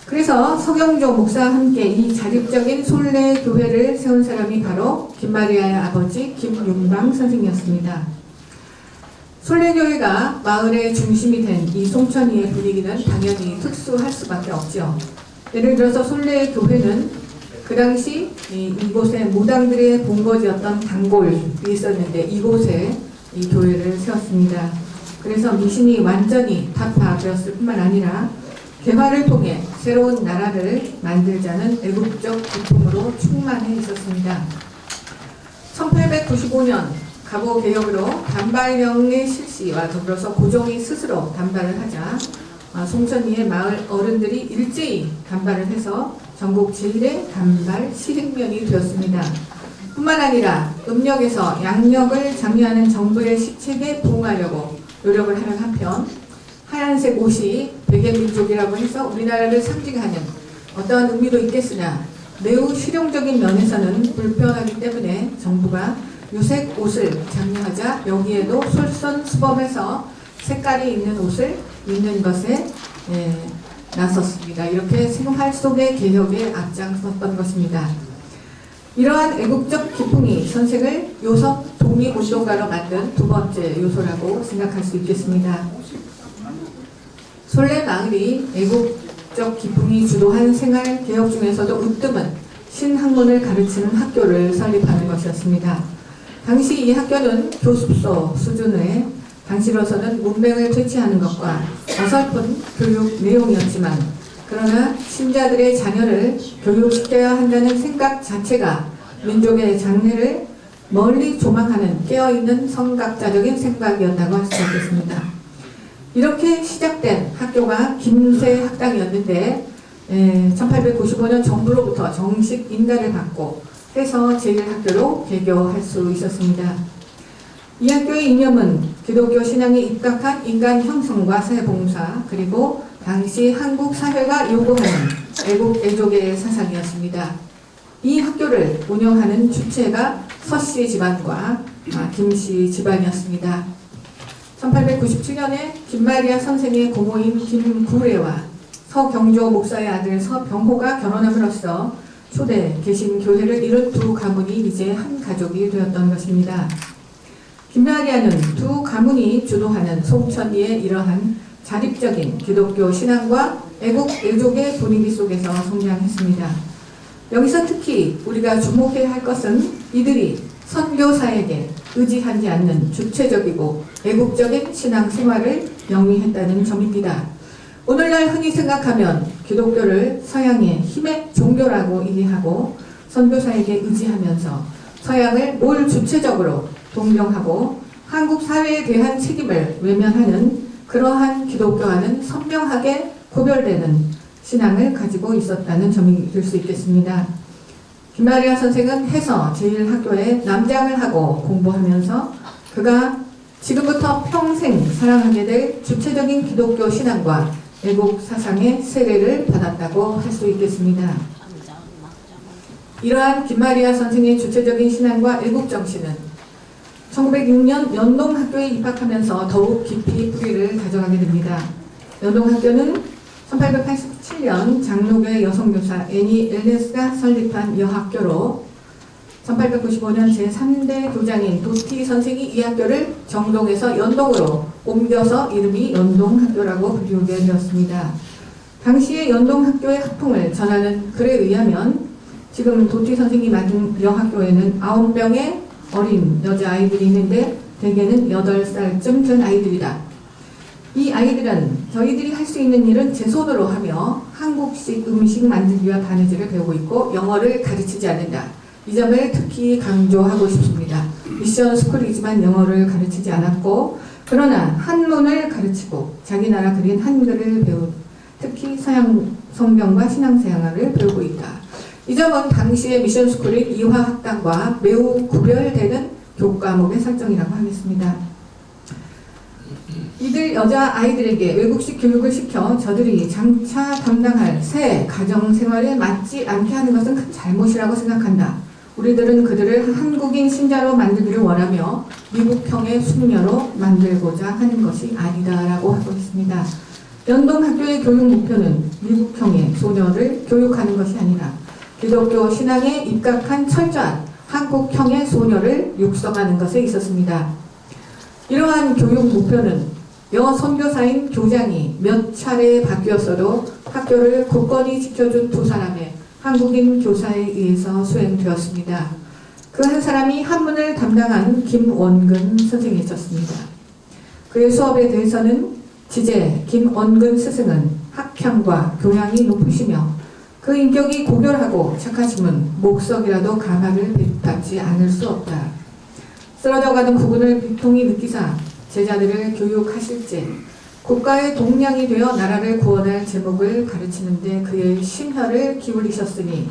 그래서 서경조 목사와 함께 이 자립적인 솔레 교회를 세운 사람이 바로 김마리아의 아버지 김윤방 선생이었습니다. 솔레교회가 마을의 중심이 된 이 송천리의 분위기는 당연히 특수할 수밖에 없죠. 예를 들어서 솔레교회는 그 당시 이곳에 무당들의 본거지였던 단골이 있었는데 이곳에 이 교회를 세웠습니다. 그래서 미신이 완전히 타파되었을 뿐만 아니라 개화를 통해 새로운 나라를 만들자는 애국적 기쁨으로 충만해 있었습니다. 1895년 갑오 개혁으로 단발령의 실시와 더불어서 고종이 스스로 단발을 하자 송천리의 마을 어른들이 일제히 단발을 해서 전국 제1의 단발 시행면이 되었습니다. 뿐만 아니라 음력에서 양력을 장려하는 정부의 시책에 부응하려고 노력을 하는 한편 하얀색 옷이 백예민족이라고 해서 우리나라를 상징하는 어떠한 의미도 있겠으나 매우 실용적인 면에서는 불편하기 때문에 정부가 유색 옷을 장려하자 여기에도 솔선수범해서 색깔이 있는 옷을 입는 것에 나섰습니다. 이렇게 생활 속의 개혁에 앞장섰던 것입니다. 이러한 애국적 기풍이 선생을 요섭 독립운동가로 만든 두 번째 요소라고 생각할 수 있겠습니다. 솔레 마을이 애국적 기풍이 주도한 생활 개혁 중에서도 으뜸은 신학문을 가르치는 학교를 설립하는 것이었습니다. 당시 이 학교는 교습소 수준의 당시로서는 문맹을 퇴치하는 것과 어설픈 교육 내용이었지만 그러나 신자들의 자녀를 교육시켜야 한다는 생각 자체가 민족의 장래를 멀리 조망하는 깨어있는 성각자적인 생각이었다고 할 수 있겠습니다. 이렇게 시작된 학교가 김새 학당이었는데 1895년 정부로부터 정식 인가를 받고 해서 제1학교로 개교할 수 있었습니다. 이 학교의 이념은 기독교 신앙에 입각한 인간 형성과 사회봉사 그리고 당시 한국 사회가 요구하는 애국 애족의 사상이었습니다. 이 학교를 운영하는 주체가 서씨 집안과 김씨 집안이었습니다. 1897년에 김마리아 선생의 고모인 김구례와 서경조 목사의 아들 서병호가 결혼함으로써 초대 개신교회를 이룬 두 가문이 이제 한 가족이 되었던 것입니다. 김마리아는 두 가문이 주도하는 송천리의 이러한 자립적인 기독교 신앙과 애국 애족의 분위기 속에서 성장했습니다. 여기서 특히 우리가 주목해야 할 것은 이들이 선교사에게 의지하지 않는 주체적이고 애국적인 신앙 생활을 영위했다는 점입니다. 오늘날 흔히 생각하면 기독교를 서양의 힘의 종교라고 이해하고 선교사에게 의지하면서 서양을 몰 주체적으로 동경하고 한국 사회에 대한 책임을 외면하는 그러한 기독교와는 선명하게 구별되는 신앙을 가지고 있었다는 점이 될 수 있겠습니다. 김마리아 선생은 해서 제1학교에 남장을 하고 공부하면서 그가 지금부터 평생 사랑하게 될 주체적인 기독교 신앙과 애국 사상의 세례를 받았다고 할 수 있겠습니다. 이러한 김마리아 선생의 주체적인 신앙과 애국 정신은 1906년 연동학교에 입학하면서 더욱 깊이 뿌리를 가져가게 됩니다. 연동학교는 1887년 장로교의 여성교사 애니 엘레스가 설립한 여학교로 1895년 제3대 교장인 도티 선생이 이 학교를 정동에서 연동으로 옮겨서 이름이 연동학교라고 불리우게 되었습니다. 당시의 연동학교의 학풍을 전하는 글에 의하면 지금 도티 선생이 만든 여학교에는 9명의 어린 여자아이들이 있는데 대개는 8살쯤 된 아이들이다. 이 아이들은 저희들이 할 수 있는 일은 제 손으로 하며 한국식 음식 만들기와 바느질을 배우고 있고 영어를 가르치지 않는다. 이 점을 특히 강조하고 싶습니다. 미션 스쿨이지만 영어를 가르치지 않았고 그러나 한문을 가르치고 자기 나라 그린 한글을 배운 특히 서양 성경과 신앙생활을 배우고 있다. 이 점은 당시의 미션 스쿨인 이화학당과 매우 구별되는 교과목의 설정이라고 하겠습니다. 이들 여자아이들에게 외국식 교육을 시켜 저들이 장차 담당할 새 가정생활에 맞지 않게 하는 것은 큰 잘못이라고 생각한다. 우리들은 그들을 한국인 신자로 만들기를 원하며 미국형의 숙녀로 만들고자 하는 것이 아니다라고 하고 있습니다. 연동학교의 교육 목표는 미국형의 소녀를 교육하는 것이 아니라 기독교 신앙에 입각한 철저한 한국형의 소녀를 육성하는 것에 있었습니다. 이러한 교육 목표는 여선교사인 교장이 몇 차례 바뀌었어도 학교를 굳건히 지켜준 두 사람의 한국인 교사에 의해서 수행되었습니다. 그 한 사람이 한문을 담당한 김원근 선생이었습니다. 그의 수업에 대해서는 지제 김원근 스승은 학향과 교양이 높으시며 그 인격이 고결하고 착하심은 목석이라도 가마를 받지 않을 수 없다. 쓰러져가는 국군을 비통히 느끼사 제자들을 교육하실지 국가의 동량이 되어 나라를 구원할 제목을 가르치는데 그의 심혈을 기울이셨으니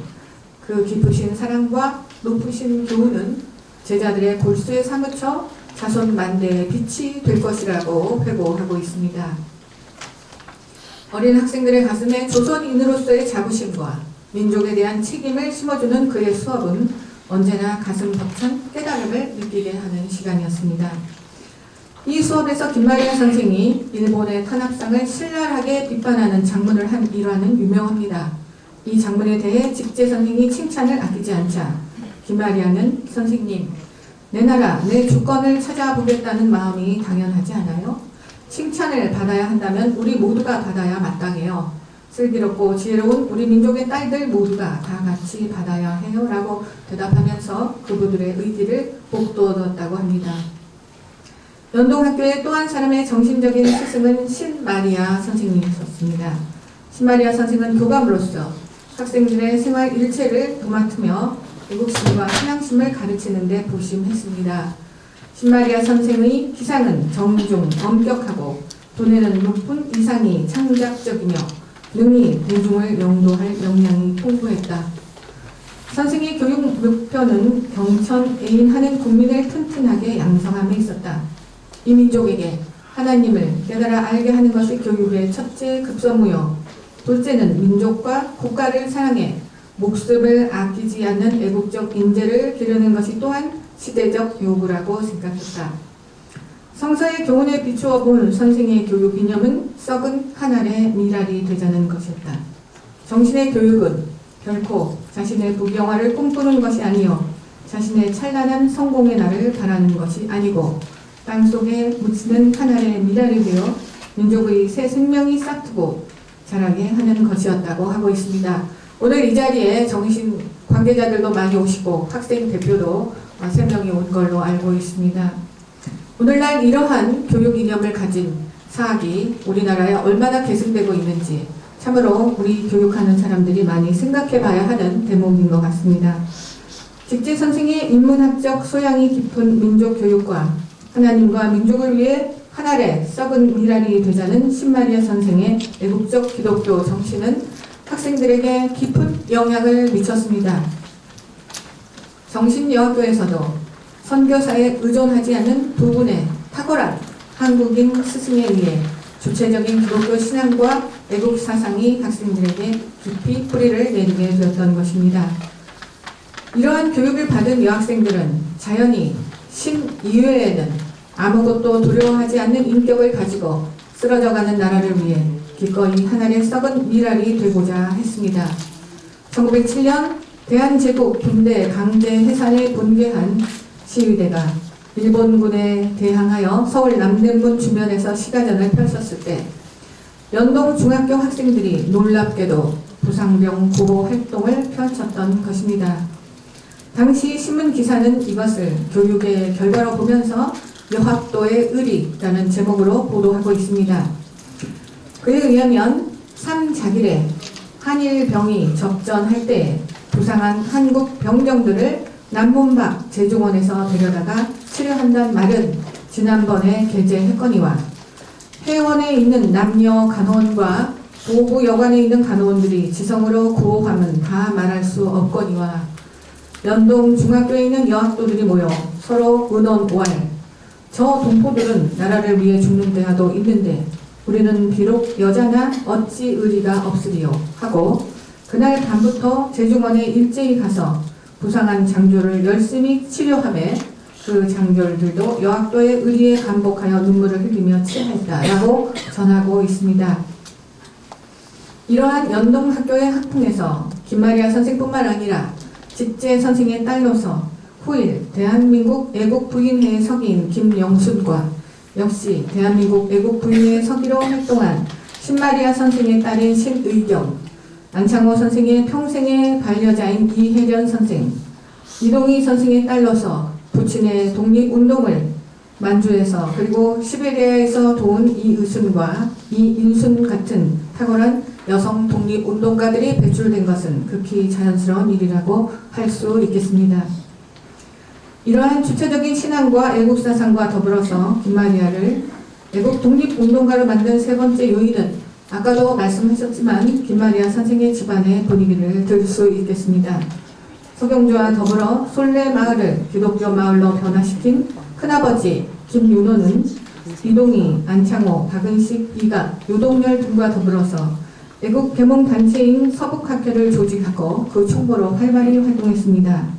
그 깊으신 사랑과 높으신 교훈은 제자들의 골수에 사무쳐 자손 만대의 빛이 될 것이라고 회고하고 있습니다. 어린 학생들의 가슴에 조선인으로서의 자부심과 민족에 대한 책임을 심어주는 그의 수업은 언제나 가슴 벅찬 깨달음을 느끼게 하는 시간이었습니다. 이 수업에서 김마리아 선생이 일본의 탄압상을 신랄하게 비판하는 장문을 한 일화는 유명합니다. 이 장문에 대해 직제 선생이 칭찬을 아끼지 않자 김마리아는 선생님, 내 나라, 내 주권을 찾아보겠다는 마음이 당연하지 않아요? 칭찬을 받아야 한다면 우리 모두가 받아야 마땅해요. 슬기롭고 지혜로운 우리 민족의 딸들 모두가 다 같이 받아야 해요. 라고 대답하면서 그분들의 의지를 복돋았다고 합니다. 연동학교의 또 한 사람의 정신적인 스승은 신마리아 선생님이셨습니다. 신마리아 선생은 교감으로서 학생들의 생활 일체를 도맡으며 애국심과 신앙심을 가르치는 데 부심했습니다. 신마리아 선생의 기상은 정중, 엄격하고 돈에는 높은 이상이 창작적이며 능히 대중을 영도할 역량이 풍부했다. 선생의 교육 목표는 경천 애인하는 국민을 튼튼하게 양성함에 있었다. 이 민족에게 하나님을 깨달아 알게 하는 것이 교육의 첫째 급선무요. 둘째는 민족과 국가를 사랑해 목숨을 아끼지 않는 애국적 인재를 기르는 것이 또한 시대적 요구라고 생각했다. 성서의 교훈에 비추어 본 선생의 교육 이념은 썩은 한 알의 미랄이 되자는 것이었다. 정신의 교육은 결코 자신의 부귀영화를 꿈꾸는 것이 아니요 자신의 찬란한 성공의 날을 바라는 것이 아니고 땅속에 묻히는 한 알의 미랄이 되어 민족의 새 생명이 싹트고 자라게 하는 것이었다고 하고 있습니다. 오늘 이 자리에 정신 관계자들도 많이 오시고 학생 대표도 3명이 온 걸로 알고 있습니다. 오늘날 이러한 교육 이념을 가진 사학이 우리나라에 얼마나 계승되고 있는지 참으로 우리 교육하는 사람들이 많이 생각해 봐야 하는 대목인 것 같습니다. 직제 선생의 인문학적 소양이 깊은 민족 교육과 하나님과 민족을 위해 한 알의 썩은 미랄이 되자는 신마리아 선생의 애국적 기독교 정신은 학생들에게 깊은 영향을 미쳤습니다. 정신여학교에서도 선교사에 의존하지 않는 두 분의 탁월한 한국인 스승에 의해 주체적인 기독교 신앙과 애국 사상이 학생들에게 깊이 뿌리를 내리게 되었던 것입니다. 이러한 교육을 받은 여학생들은 자연히 신 이외에는 아무것도 두려워하지 않는 인격을 가지고 쓰러져가는 나라를 위해 기꺼이 하나의 썩은 미랄이 되고자 했습니다. 1907년 대한제국 군대 강제 해산에 분개한 시위대가 일본군에 대항하여 서울 남대문 주변에서 시가전을 펼쳤을 때 연동 중학교 학생들이 놀랍게도 부상병 구호 활동을 펼쳤던 것입니다. 당시 신문 기사는 이것을 교육의 결과로 보면서 여학도의 의리라는 제목으로 보도하고 있습니다. 그에 의하면 3자길에 한일병이 접전할 때 부상한 한국 병정들을 남문박 제중원에서 데려다가 치료한다는 말은 지난번에 게재했거니와 해원에 있는 남녀 간호원과 보호부 여관에 있는 간호원들이 지성으로 구호하면 다 말할 수 없거니와 연동 중학교에 있는 여학도들이 모여 서로 의논 오할 저 동포들은 나라를 위해 죽는 데라도 있는데 우리는 비록 여자나 어찌 의리가 없으리요 하고 그날 밤부터 제중원에 일제히 가서 부상한 장교를 열심히 치료하며 그 장교들도 여학도의 의리에 감복하여 눈물을 흘리며 치료했다라고 전하고 있습니다. 이러한 연동학교의 학풍에서 김마리아 선생뿐만 아니라 직제 선생의 딸로서 후일 대한민국 애국부인회의 서기인 김영순과 역시 대한민국 애국부인회의 서기로 활동한 신마리아 선생의 딸인 신의경, 안창호 선생의 평생의 반려자인 이혜련 선생, 이동희 선생의 딸로서 부친의 독립운동을 만주에서 그리고 시베리아에서 도운 이의순과 이인순 같은 탁월한 여성 독립운동가들이 배출된 것은 극히 자연스러운 일이라고 할 수 있겠습니다. 이러한 주체적인 신앙과 애국사상과 더불어서 김마리아를 애국 독립운동가로 만든 세 번째 요인은 아까도 말씀하셨지만 김마리아 선생의 집안의 분위기를 들 수 있겠습니다. 서경주와 더불어 솔레 마을을 기독교 마을로 변화시킨 큰아버지 김윤호는 이동희, 안창호, 박은식, 이각, 유동열 등과 더불어서 애국 계몽 단체인 서북학회를 조직하고 그 총무로 활발히 활동했습니다.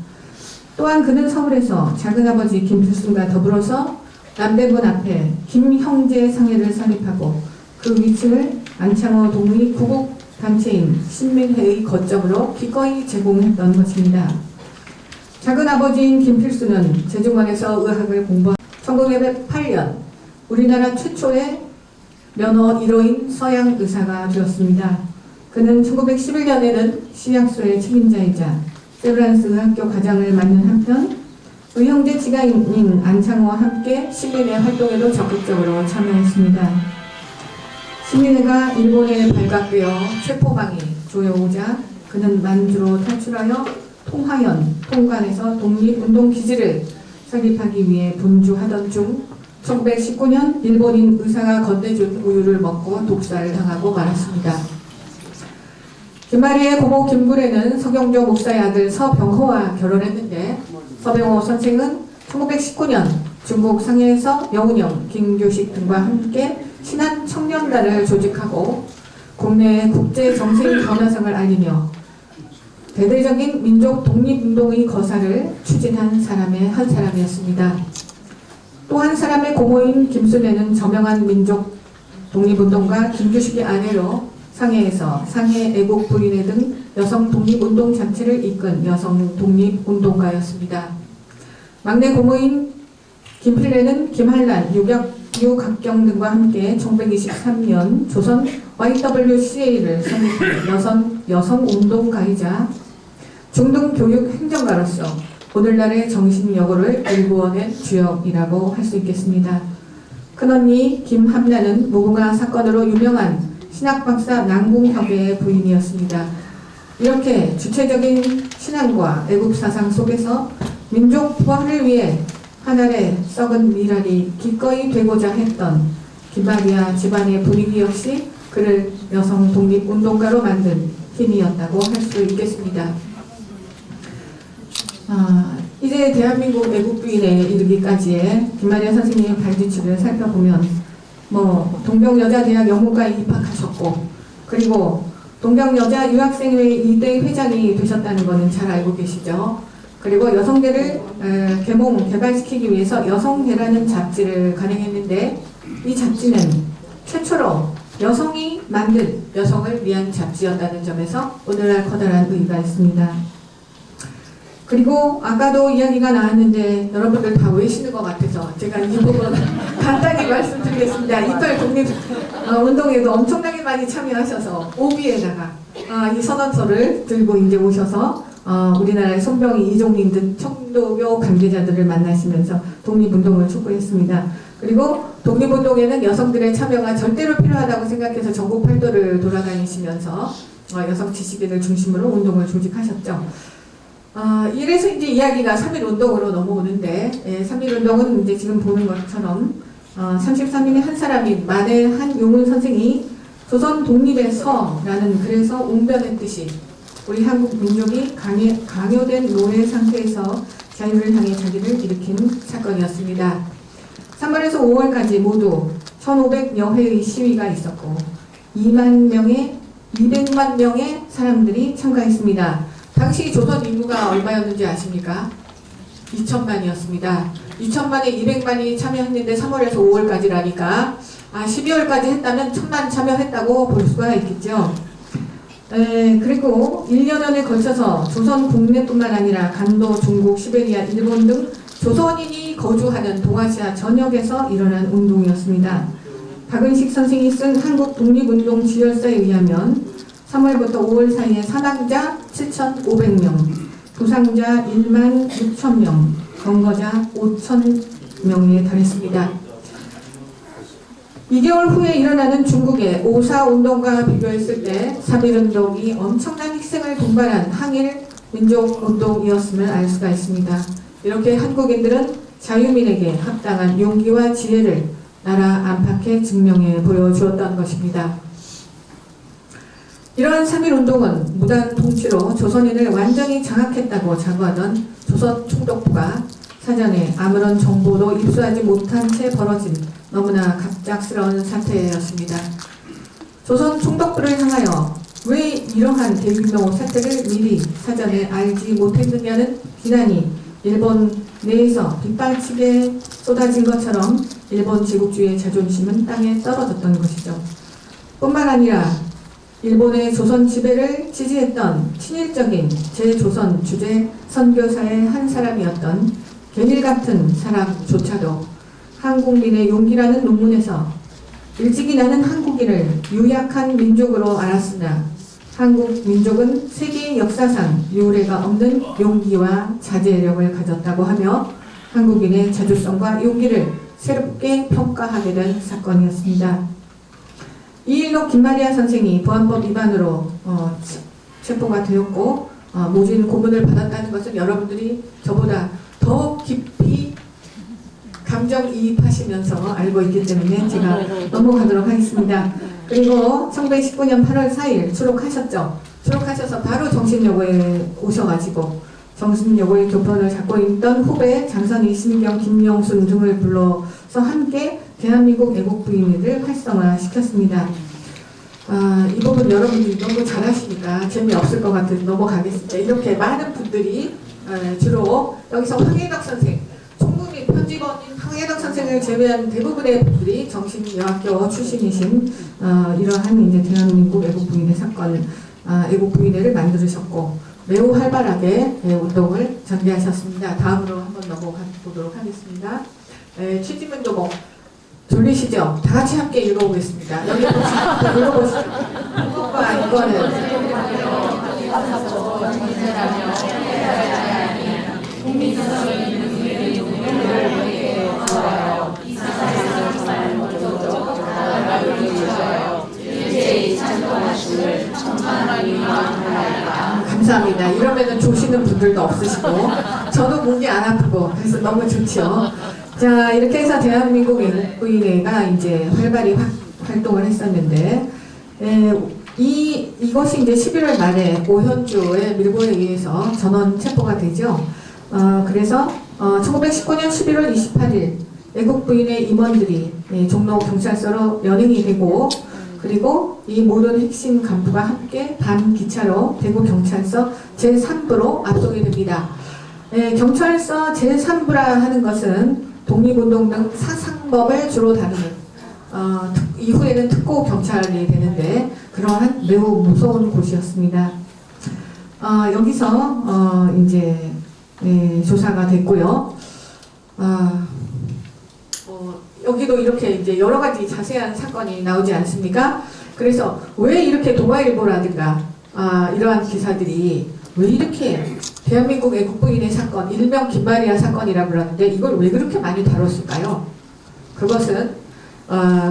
또한 그는 서울에서 작은아버지 김필순과 더불어서 남대문 앞에 김형제 상회를 설립하고 그 위층을 안창호 독립 구국 단체인 신민회의 거점으로 기꺼이 제공했던 것입니다. 작은아버지인 김필수는 제중원에서 의학을 공부한 1908년 우리나라 최초의 면허 1호인 서양 의사가 되었습니다. 그는 1911년에는 시약소의 책임자이자 세브란스 의학교 과장을 맡는 한편 의형제 지가인 안창호와 함께 시민회 활동에도 적극적으로 참여했습니다. 시민회가 일본에 발각되어 체포방이 조여오자 그는 만주로 탈출하여 통화현, 통관에서 독립운동기지를 설립하기 위해 분주하던 중 1919년 일본인 의사가 건네준 우유를 먹고 독살을 당하고 말았습니다. 김마리의 고모 김구래는 서경조 목사의 아들 서병호와 결혼했는데 서병호 선생은 1919년 중국 상해에서 여운형, 김교식 등과 함께 신한 청년단을 조직하고 국내의 국제 정세의 변화성을 알리며 대대적인 민족 독립운동의 거사를 추진한 사람의 한 사람이었습니다. 또 한 사람의 고모인 김순애는 저명한 민족 독립운동가 김규식의 아내로 상해에서 상해 애국부인회 등 여성 독립운동 잔치를 이끈 여성 독립운동가였습니다. 막내 고모인 김필래는 김한란, 유각경 등과 함께 1923년 조선 YWCA를 설립한 여성운동가이자 중등교육 행정가로서 오늘날의 정신여고를 일구어낸 주역이라고 할 수 있겠습니다. 큰언니 김함란은 무궁화 사건으로 유명한 신학박사 남궁혁의 부인이었습니다. 이렇게 주체적인 신앙과 애국사상 속에서 민족 부활을 위해 하늘의 썩은 미랄이 기꺼이 되고자 했던 김마리아 집안의 분위기 역시 그를 여성 독립운동가로 만든 힘이었다고 할 수 있겠습니다. 이제 대한민국 애국부인에 이르기까지의 김마리아 선생님의 발디치를 살펴보면 동경여자대학 영문과에 입학하셨고 그리고 동경여자 유학생회 2대 회장이 되셨다는 것은 잘 알고 계시죠. 그리고 여성계를 개발시키기 위해서 여성계라는 잡지를 간행했는데 이 잡지는 최초로 여성이 만든 여성을 위한 잡지였다는 점에서 오늘날 커다란 의의가 있습니다. 그리고 아까도 이야기가 나왔는데 여러분들 다 외시는 것 같아서 제가 이 부분 간단히 말씀드리겠습니다. 이빨 독립 운동에도 엄청나게 많이 참여하셔서 오비에다가 이 선언서를 들고 이제 오셔서 우리나라의 손병희, 이종민 등 청도교 관계자들을 만나시면서 독립운동을 촉구했습니다. 그리고 독립운동에는 여성들의 참여가 절대로 필요하다고 생각해서 전국 팔도를 돌아다니시면서 여성 지식인을 중심으로 운동을 조직하셨죠. 이래서 이제 이야기가 3.1운동으로 넘어오는데, 3.1운동은 이제 지금 보는 것처럼 33인의 한 사람이 만의 한용운 선생이 조선 독립의 서라는 그래서 웅변의 뜻이 우리 한국 민족이 강요된 노예 상태에서 자유를 향해 자기를 일으킨 사건이었습니다. 3월에서 5월까지 모두 1,500여 회의 시위가 있었고 200만 명의 사람들이 참가했습니다. 당시 조선 인구가 얼마였는지 아십니까? 2천만이었습니다. 2천만에 200만이 참여했는데 3월에서 5월까지라니까 12월까지 했다면 1,000만 참여했다고 볼 수가 있겠죠. 그리고 1년여에 걸쳐서 조선 국내뿐만 아니라 간도, 중국, 시베리아, 일본 등 조선인이 거주하는 동아시아 전역에서 일어난 운동이었습니다. 박은식 선생이 쓴 한국 독립운동 지열서에 의하면 3월부터 5월 사이에 사망자 7,500명, 부상자 1만 6천명, 검거자 5,000명에 달했습니다. 2개월 후에 일어나는 중국의 5.4운동과 비교했을 때 3.1운동이 엄청난 희생을 동반한 항일 민족운동이었음을 알 수가 있습니다. 이렇게 한국인들은 자유민에게 합당한 용기와 지혜를 나라 안팎에 증명해 보여주었던 것입니다. 이러한 3.1운동은 무단 통치로 조선인을 완전히 장악했다고 자부하던 조선 총독부가 사전에 아무런 정보도 입수하지 못한 채 벌어진 너무나 갑작스러운 사태였습니다. 조선 총독부를 향하여 왜 이러한 대규모 사태를 미리 사전에 알지 못했느냐는 비난이 일본 내에서 빗발치게 쏟아진 것처럼 일본 제국주의의 자존심은 땅에 떨어졌던 것이죠. 뿐만 아니라 일본의 조선 지배를 지지했던 친일적인 제조선 주재 선교사의 한 사람이었던 개밀 같은 사람조차도 한국민의 용기라는 논문에서 일찍이 나는 한국인을 유약한 민족으로 알았으나 한국 민족은 세계 역사상 유례가 없는 용기와 자제력을 가졌다고 하며 한국인의 자주성과 용기를 새롭게 평가하게 된 사건이었습니다. 이일록 김마리아 선생이 보안법 위반으로 체포가 되었고 모진 고문을 받았다는 것은 여러분들이 저보다 더 깊이 감정이입하시면서 알고 있기 때문에 제가 넘어가도록 하겠습니다. 그리고 1919년 8월 4일 추록하셨죠. 추록하셔서 바로 정신여고에 오셔가지고 정신여고의 교편을 잡고 있던 후배 장선희, 신경, 김영순 등을 불러서 함께 대한민국 애국부인회를 활성화시켰습니다. 이 부분 여러분들이 너무 잘하시니까 재미없을 것 같아서 넘어가겠습니다. 이렇게 많은 분들이 주로 여기서 황혜덕 선생, 총무및 편집원인 황혜덕 선생을 제외한 대부분의 분들이 정신여학교 출신이신 이러한 이제 대한민국 애국부인회 사건, 애국부인회를 만드셨고 매우 활발하게 운동을 전개하셨습니다. 다음으로 한번 넘어가 보도록 하겠습니다. 취지문도 뭐 졸리시죠? 다 같이 함께 읽어보겠습니다. 여기 읽어보시죠. 이거는 감사합니다. 이러면은 조시는 분들도 없으시고 저도 목이 안 아프고 그래서 너무 좋죠. 자, 이렇게 해서 대한민국 애국부인회가 이제 활발히 활동을 했었는데 이것이 이제 11월 말에 오현주의 밀고에 의해서 전원 체포가 되죠. 그래서 1919년 11월 28일 애국부인회 임원들이 종로 경찰서로 연행이 되고 그리고 이 모든 핵심 간부가 함께 밤 기차로 대구 경찰서 제3부로 압송이 됩니다. 경찰서 제3부라 하는 것은 독립운동 등 사상범을 주로 다루는 이후에는 특고 경찰이 되는데 그러한 매우 무서운 곳이었습니다. 여기서 이제 조사가 됐고요. 여기도 이렇게 이제 여러 가지 자세한 사건이 나오지 않습니까? 그래서 왜 이렇게 동아일보라든가 이러한 기사들이 왜 이렇게 대한민국 애국부인회 사건, 일명 김마리아 사건이라고 그러는데 이걸 왜 그렇게 많이 다뤘을까요? 그것은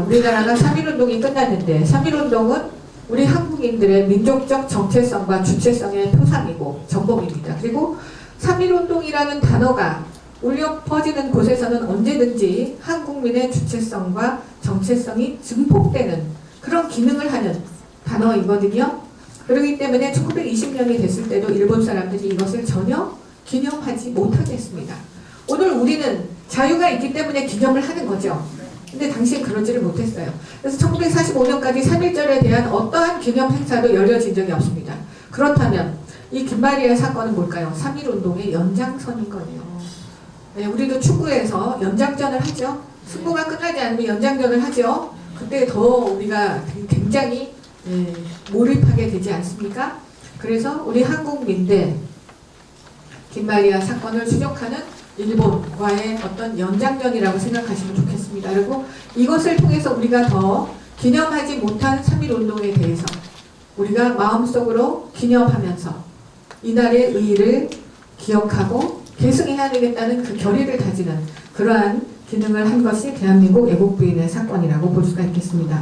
우리나라가 3.1운동이 끝났는데 3.1운동은 우리 한국인들의 민족적 정체성과 주체성의 표상이고 전범입니다. 그리고 3.1운동이라는 단어가 울려 퍼지는 곳에서는 언제든지 한국민의 주체성과 정체성이 증폭되는 그런 기능을 하는 단어이거든요. 그렇기 때문에 1920년이 됐을 때도 일본 사람들이 이것을 전혀 기념하지 못하겠습니다. 오늘 우리는 자유가 있기 때문에 기념을 하는 거죠. 근데 당시엔 그러지를 못했어요. 그래서 1945년까지 3.1절에 대한 어떠한 기념 행사도 열려진 적이 없습니다. 그렇다면 이 김마리아 사건은 뭘까요? 3.1운동의 연장선인 거예요. 네, 우리도 축구에서 연장전을 하죠. 승부가 끝나지 않으면 연장전을 하죠. 그때 더 우리가 굉장히 몰입하게 되지 않습니까? 그래서 우리 한국민들 김마리아 사건을 추적하는 일본과의 어떤 연장전이라고 생각하시면 좋겠습니다. 그리고 이것을 통해서 우리가 더 기념하지 못한 3.1운동에 대해서 우리가 마음속으로 기념하면서 이날의 의의를 기억하고 계승해야 되겠다는 그 결의를 다지는 그러한 기능을 한 것이 대한민국 애국부인의 사건이라고 볼 수가 있겠습니다.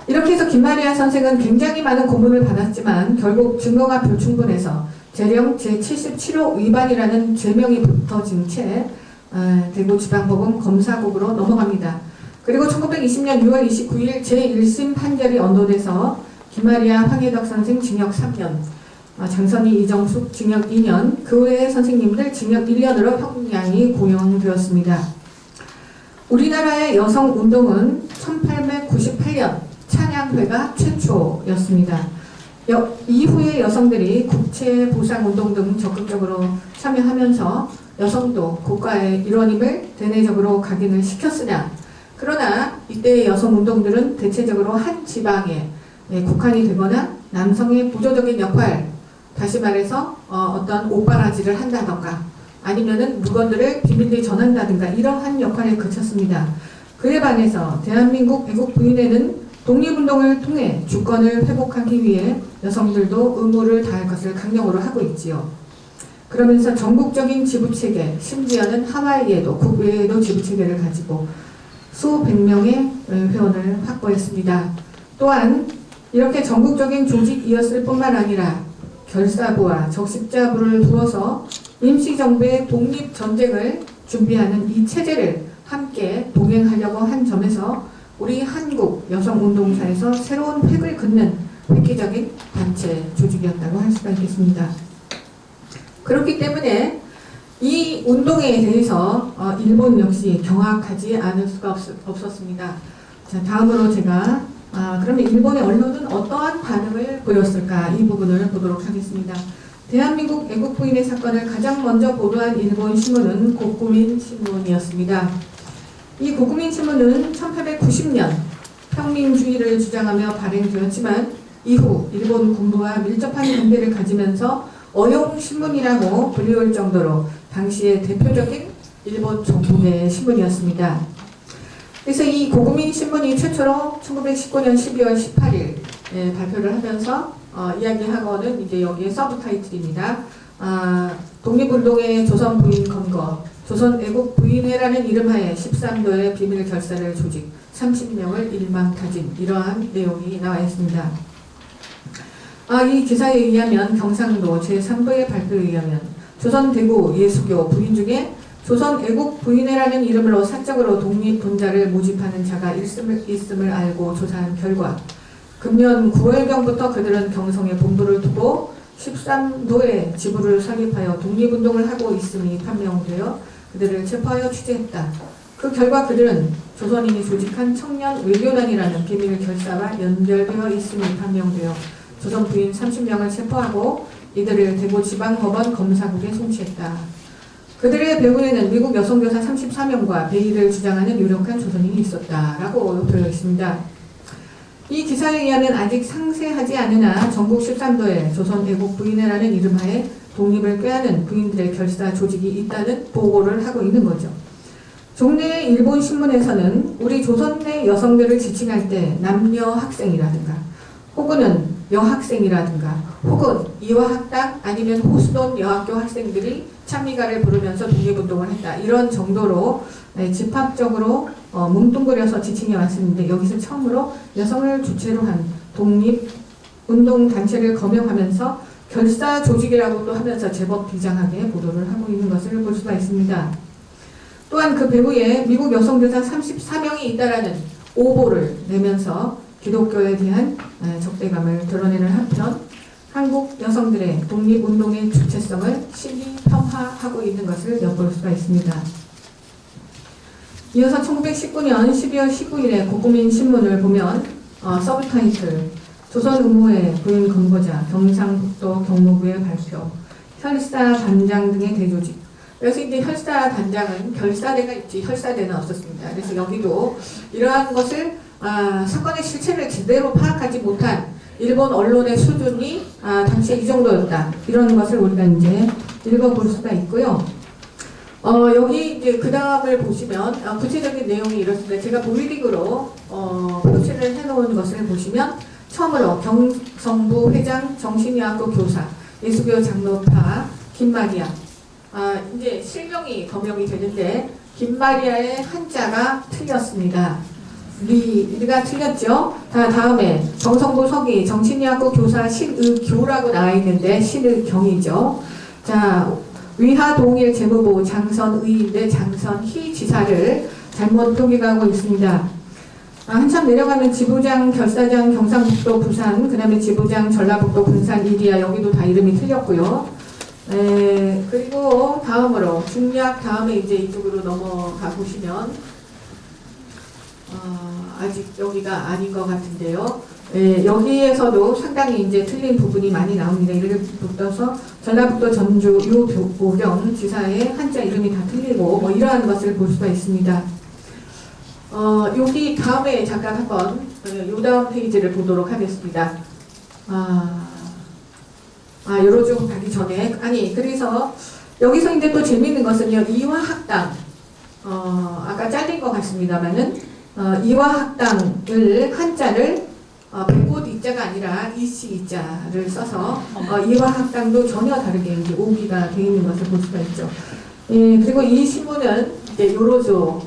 이렇게 해서 김마리아 선생은 굉장히 많은 고문을 받았지만 결국 증거가 불충분해서 재령 제77호 위반이라는 죄명이 붙어진 채 대구지방법원 검사국으로 넘어갑니다. 그리고 1920년 6월 29일 제1심 판결이 언도돼서 김마리아 황혜덕 선생 징역 3년, 장선희 이정숙 징역 2년, 그 외의 선생님들 징역 1년으로 형량이 고용되었습니다. 우리나라의 여성운동은 1898년 찬양회가 최초였습니다. 이후에 여성들이 국채보상운동 등 적극적으로 참여하면서 여성도 국가의 일원임을 대내적으로 각인을 시켰으나 그러나 이때의 여성운동들은 대체적으로 한 지방에 국한이 되거나 남성의 부조적인 역할, 다시 말해서 어떤 오빠라지를 한다던가 아니면은 물건들을 비밀리에 전한다든가 이러한 역할에 그쳤습니다. 그에 반해서 대한민국 애국부인회는 독립운동을 통해 주권을 회복하기 위해 여성들도 의무를 다할 것을 강령으로 하고 있지요. 그러면서 전국적인 지부체계, 심지어는 하와이에도 국외에도 지부체계를 가지고 수백 명의 회원을 확보했습니다. 또한 이렇게 전국적인 조직이었을 뿐만 아니라 결사부와 적십자부를 두어서 임시정부의 독립전쟁을 준비하는 이 체제를 함께 동행하려고 한 점에서 우리 한국 여성운동사에서 새로운 획을 긋는 획기적인 단체 조직이었다고 할 수가 있겠습니다. 그렇기 때문에 이 운동에 대해서 일본 역시 경악하지 않을 수가 없었습니다. 자, 다음으로 제가 그러면 일본의 언론은 어떠한 반응을 보였을까 이 부분을 보도록 하겠습니다. 대한민국 애국부인의 사건을 가장 먼저 보도한 일본 신문은 고구민 신문이었습니다. 이 고구민 신문은 1890년 평민주의를 주장하며 발행되었지만 이후 일본 군부와 밀접한 관계를 가지면서 어용신문이라고 불리울 정도로 당시의 대표적인 일본 정부의 신문이었습니다. 그래서 이 고구민 신문이 최초로 1919년 12월 18일 발표를 하면서 이야기하고는 이제 여기에 서브타이틀입니다. 독립운동의 조선 부인 건거, 조선 애국 부인회라는 이름하에 13도의 비밀 결사를 조직 30명을 일망타진 이러한 내용이 나와 있습니다. 이 기사에 의하면 경상도 제3부의 발표에 의하면 조선 대구 예수교 부인 중에 조선 애국 부인회라는 이름으로 사적으로 독립분자를 모집하는 자가 있음을 알고 조사한 결과 금년 9월경부터 그들은 경성에 본부를 두고 13도의 지부를 설립하여 독립운동을 하고 있음이 판명되어 그들을 체포하여 취재했다. 그 결과 그들은 조선인이 조직한 청년 외교단이라는 비밀 결사와 연결되어 있음이 판명되어 조선 부인 30명을 체포하고 이들을 대구지방법원 검사국에 송치했다. 그들의 배후에는 미국 여성교사 34명과 배의를 주장하는 유력한 조선인이 있었다라고 되어 있습니다. 이 기사에 의하면 아직 상세하지 않으나 전국 13도에 조선 애국 부인회라는 이름하에 독립을 꾀하는 부인들의 결사 조직이 있다는 보고를 하고 있는 거죠. 종래 일본 신문에서는 우리 조선 내 여성들을 지칭할 때 남녀 학생이라든가 혹은 여학생이라든가 혹은 이화학당 아니면 호수돈 여학교 학생들이 찬미가를 부르면서 독립운동을 했다. 이런 정도로 집합적으로 뭉뚱그려서 지칭해 왔었는데 여기서 처음으로 여성을 주체로 한 독립운동단체를 거명하면서 결사 조직이라고도 하면서 제법 비장하게 보도를 하고 있는 것을 볼 수가 있습니다. 또한 그 배후에 미국 여성 대사 34명이 있다라는 오보를 내면서 기독교에 대한 적대감을 드러내는 한편 한국 여성들의 독립운동의 주체성을 심히 폄하하고 있는 것을 엿볼 수가 있습니다. 이어서 1919년 12월 19일에 국민신문을 보면 서브타이틀 조선의무회 부임 권고자 경상북도 경무부의 발표 혈사 단장 등의 대조직. 그래서 이제 혈사 단장은 결사대가 있지 혈사대는 없었습니다. 그래서 여기도 이러한 것을 사건의 실체를 제대로 파악하지 못한 일본 언론의 수준이 당시에 이 정도였다. 이런 것을 우리가 이제 읽어볼 수가 있고요. 여기 이제 그 다음을 보시면 구체적인 내용이 이렇습니다. 제가 보이링으로 표시를 해놓은 것을 보시면 처음으로 경성부 회장 정신의학교 교사 예수교 장로파 김마리아 이제 실명이 거명이 되는데 김마리아의 한자가 틀렸습니다. 리가 틀렸죠. 다음에 정성부 서기 정신의학교 교사 신의교라고 나와 있는데 신의경이죠. 자 위하동일 재무부 장선의인데 장선희 지사를 잘못 표기하고 있습니다. 한참 내려가면 지부장, 결사장, 경상북도, 부산, 그 다음에 지부장, 전라북도, 군산, 이리야 여기도 다 이름이 틀렸고요. 그리고 다음으로 중략 다음에 이제 이쪽으로 넘어가 보시면 아직 여기가 아닌 것 같은데요. 여기에서도 상당히 이제 틀린 부분이 많이 나옵니다. 예를 들어서 전라북도 전주 유보경 지사의 한자 이름이 다 틀리고 뭐 이러한 것을 볼 수가 있습니다. 여기 다음에 잠깐 한번 요 다음 페이지를 보도록 하겠습니다. 요로좀 가기 전에 그래서 여기서 이제 또 재미있는 것은요 이화학당 아까 잘린 것 같습니다만은 이화학당을 한자를 백옷 이자가 아니라 이씨 이자를 써서 이화학당도 전혀 다르게 이제 오기가 되어 있는 것을 볼 수가 있죠. 그리고 이 신문은 이제 요로조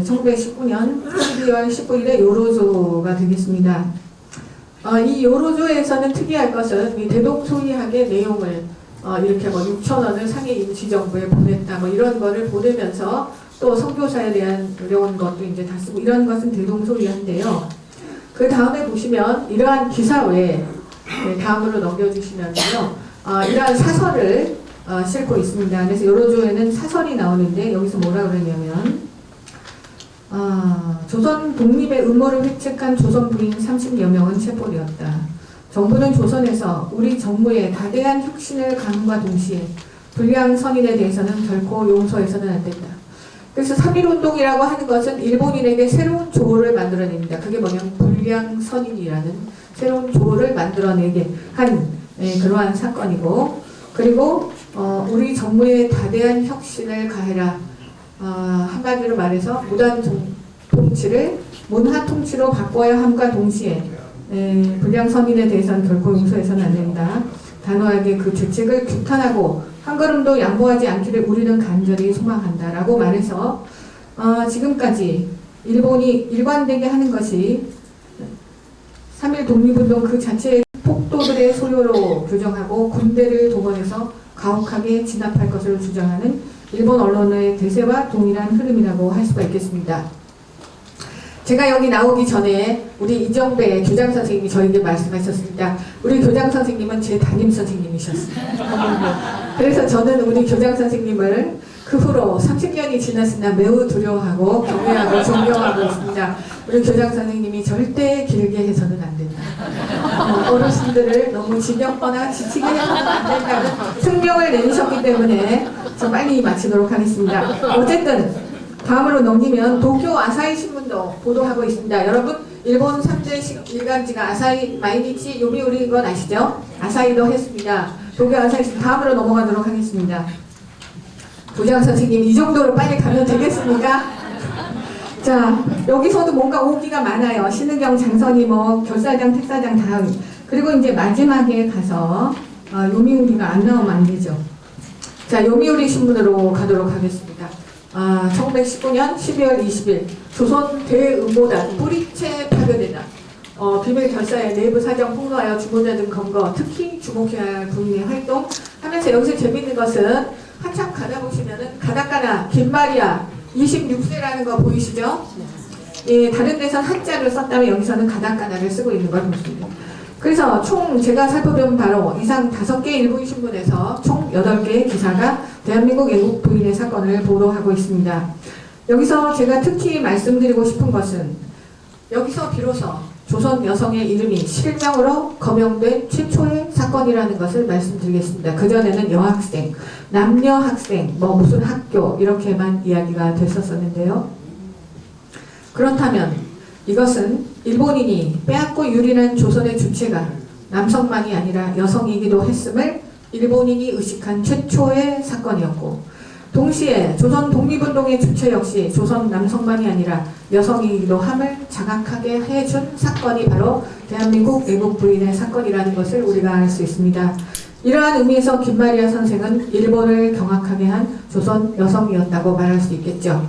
1919년 12월 19일에 요로조가 되겠습니다. 이 요로조에서는 특이할 것은 이 대동소이하게 내용을 이렇게 뭐 6,000원을 상해 임시정부에 보냈다 뭐 이런 거를 보내면서 또 선교사에 대한 이런 것도 이제 다 쓰고 이런 것은 대동소이한데요. 그 다음에 보시면 이러한 기사 외에 다음으로 넘겨주시면요. 이러한 사설을 싣고 있습니다. 그래서 요로조에는 사설이 나오는데 여기서 뭐라 그러냐면 조선 독립의 음모를 획책한 조선 부인 30여 명은 체포되었다. 정부는 조선에서 우리 정무의 다대한 혁신을 강함과 동시에 불량 선인에 대해서는 결코 용서해서는 안 된다. 그래서 3.1운동이라고 하는 것은 일본인에게 새로운 조를 만들어냅니다. 그게 뭐냐면 불량 선인이라는 새로운 조를 만들어내게 한 그러한 사건이고 그리고 우리 정무의 다대한 혁신을 가해라. 한마디로 말해서 무단 통치를 문화 통치로 바꿔야 함과 동시에 불량 선인에 대해서는 결코 용서해서는 안 된다. 단호하게 그 죄책을 규탄하고 한 걸음도 양보하지 않기를 우리는 간절히 소망한다라고 말해서 지금까지 일본이 일관되게 하는 것이 3.1 독립운동 그 자체의 폭도들의 소요로 규정하고 군대를 동원해서 가혹하게 진압할 것을 주장하는 일본 언론의 대세와 동일한 흐름이라고 할 수가 있겠습니다. 제가 여기 나오기 전에 우리 이정배 교장 선생님이 저에게 말씀하셨습니다. 우리 교장 선생님은 제 담임 선생님이셨습니다. 그래서 저는 우리 교장 선생님을 그 후로 30년이 지났으나 매우 두려워하고 경외하고 존경하고 있습니다. 우리 교장 선생님이 절대 길게 해서는 안 된다. 어르신들을 너무 지겹거나 지치게 해서는 안 된다는 승명을 내리셨기 때문에 저 빨리 마치도록 하겠습니다. 어쨌든 다음으로 넘기면 도쿄 아사히 신문도 보도하고 있습니다. 여러분 일본 3대 일간지가 아사히 마이니치 요미우리인 건 아시죠? 아사히도 했습니다. 도쿄 아사히 신문 다음으로 넘어가도록 하겠습니다. 교장 선생님 이 정도로 빨리 가면 되겠습니까? 자 여기서도 뭔가 오기가 많아요. 신의경 장선이 뭐 결사장 택사장 다음 그리고 이제 마지막에 가서 요미우리가 안 나오면 안 되죠. 자 요미우리 신문으로 가도록 하겠습니다. 1919년 12월 20일 조선 대음모단 뿌리채 파견대다. 비밀 결사의 내부 사정 폭로하여 주모자 등 검거, 특히 주목해야 할 부인의 활동 하면서 여기서 재밌는 것은 한참 가다 보시면은 가다가나 김마리아 26세라는 거 보이시죠? 예, 다른 데선 한자를 썼다면 여기서는 가다가나를 쓰고 있는 걸 보십니다. 그래서 총 제가 살펴본 바로 이상 5개 일본 신문에서 총 8개의 기사가 대한민국 애국 부인의 사건을 보도하고 있습니다. 여기서 제가 특히 말씀드리고 싶은 것은 여기서 비로소 조선 여성의 이름이 실명으로 거명된 최초의 사건이라는 것을 말씀드리겠습니다. 그전에는 여학생, 남녀 학생, 뭐 무슨 학교 이렇게만 이야기가 됐었었는데요. 그렇다면 이것은 일본인이 빼앗고 유린한 조선의 주체가 남성만이 아니라 여성이기도 했음을 일본인이 의식한 최초의 사건이었고 동시에 조선 독립운동의 주체 역시 조선 남성만이 아니라 여성이기도 함을 자각하게 해준 사건이 바로 대한민국 애국 부인의 사건이라는 것을 우리가 알 수 있습니다. 이러한 의미에서 김마리아 선생은 일본을 경악하게 한 조선 여성이었다고 말할 수 있겠죠.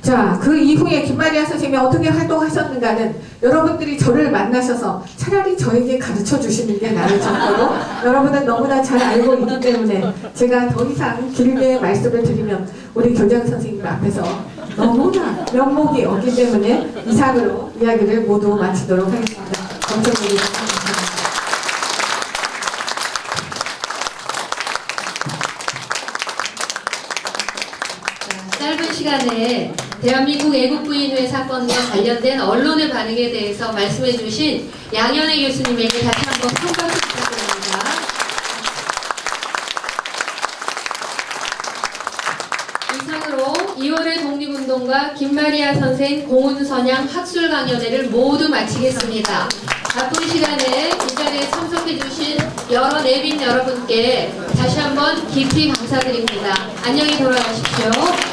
자, 그 이후에 김마리아 선생님이 어떻게 활동하셨는가는 여러분들이 저를 만나셔서 차라리 저에게 가르쳐 주시는 게 나을 정도로 여러분은 너무나 잘 알고 있기 때문에 제가 더 이상 길게 말씀을 드리면 우리 교장 선생님 앞에서 너무나 면목이 없기 때문에 이상으로 이야기를 모두 마치도록 하겠습니다. 검토해주셔서 감사합니다. 짧은 시간에 대한민국 애국부인회 사건과 관련된 언론의 반응에 대해서 말씀해 주신 양현애 교수님에게 다시 한번 큰 박수 부탁드립니다. 이상으로 2월의 독립운동과 김마리아 선생 공훈선양 학술 강연회를 모두 마치겠습니다. 바쁜 시간에 이 자리에 참석해 주신 여러 내빈 여러분께 다시 한번 깊이 감사드립니다. 안녕히 돌아가십시오.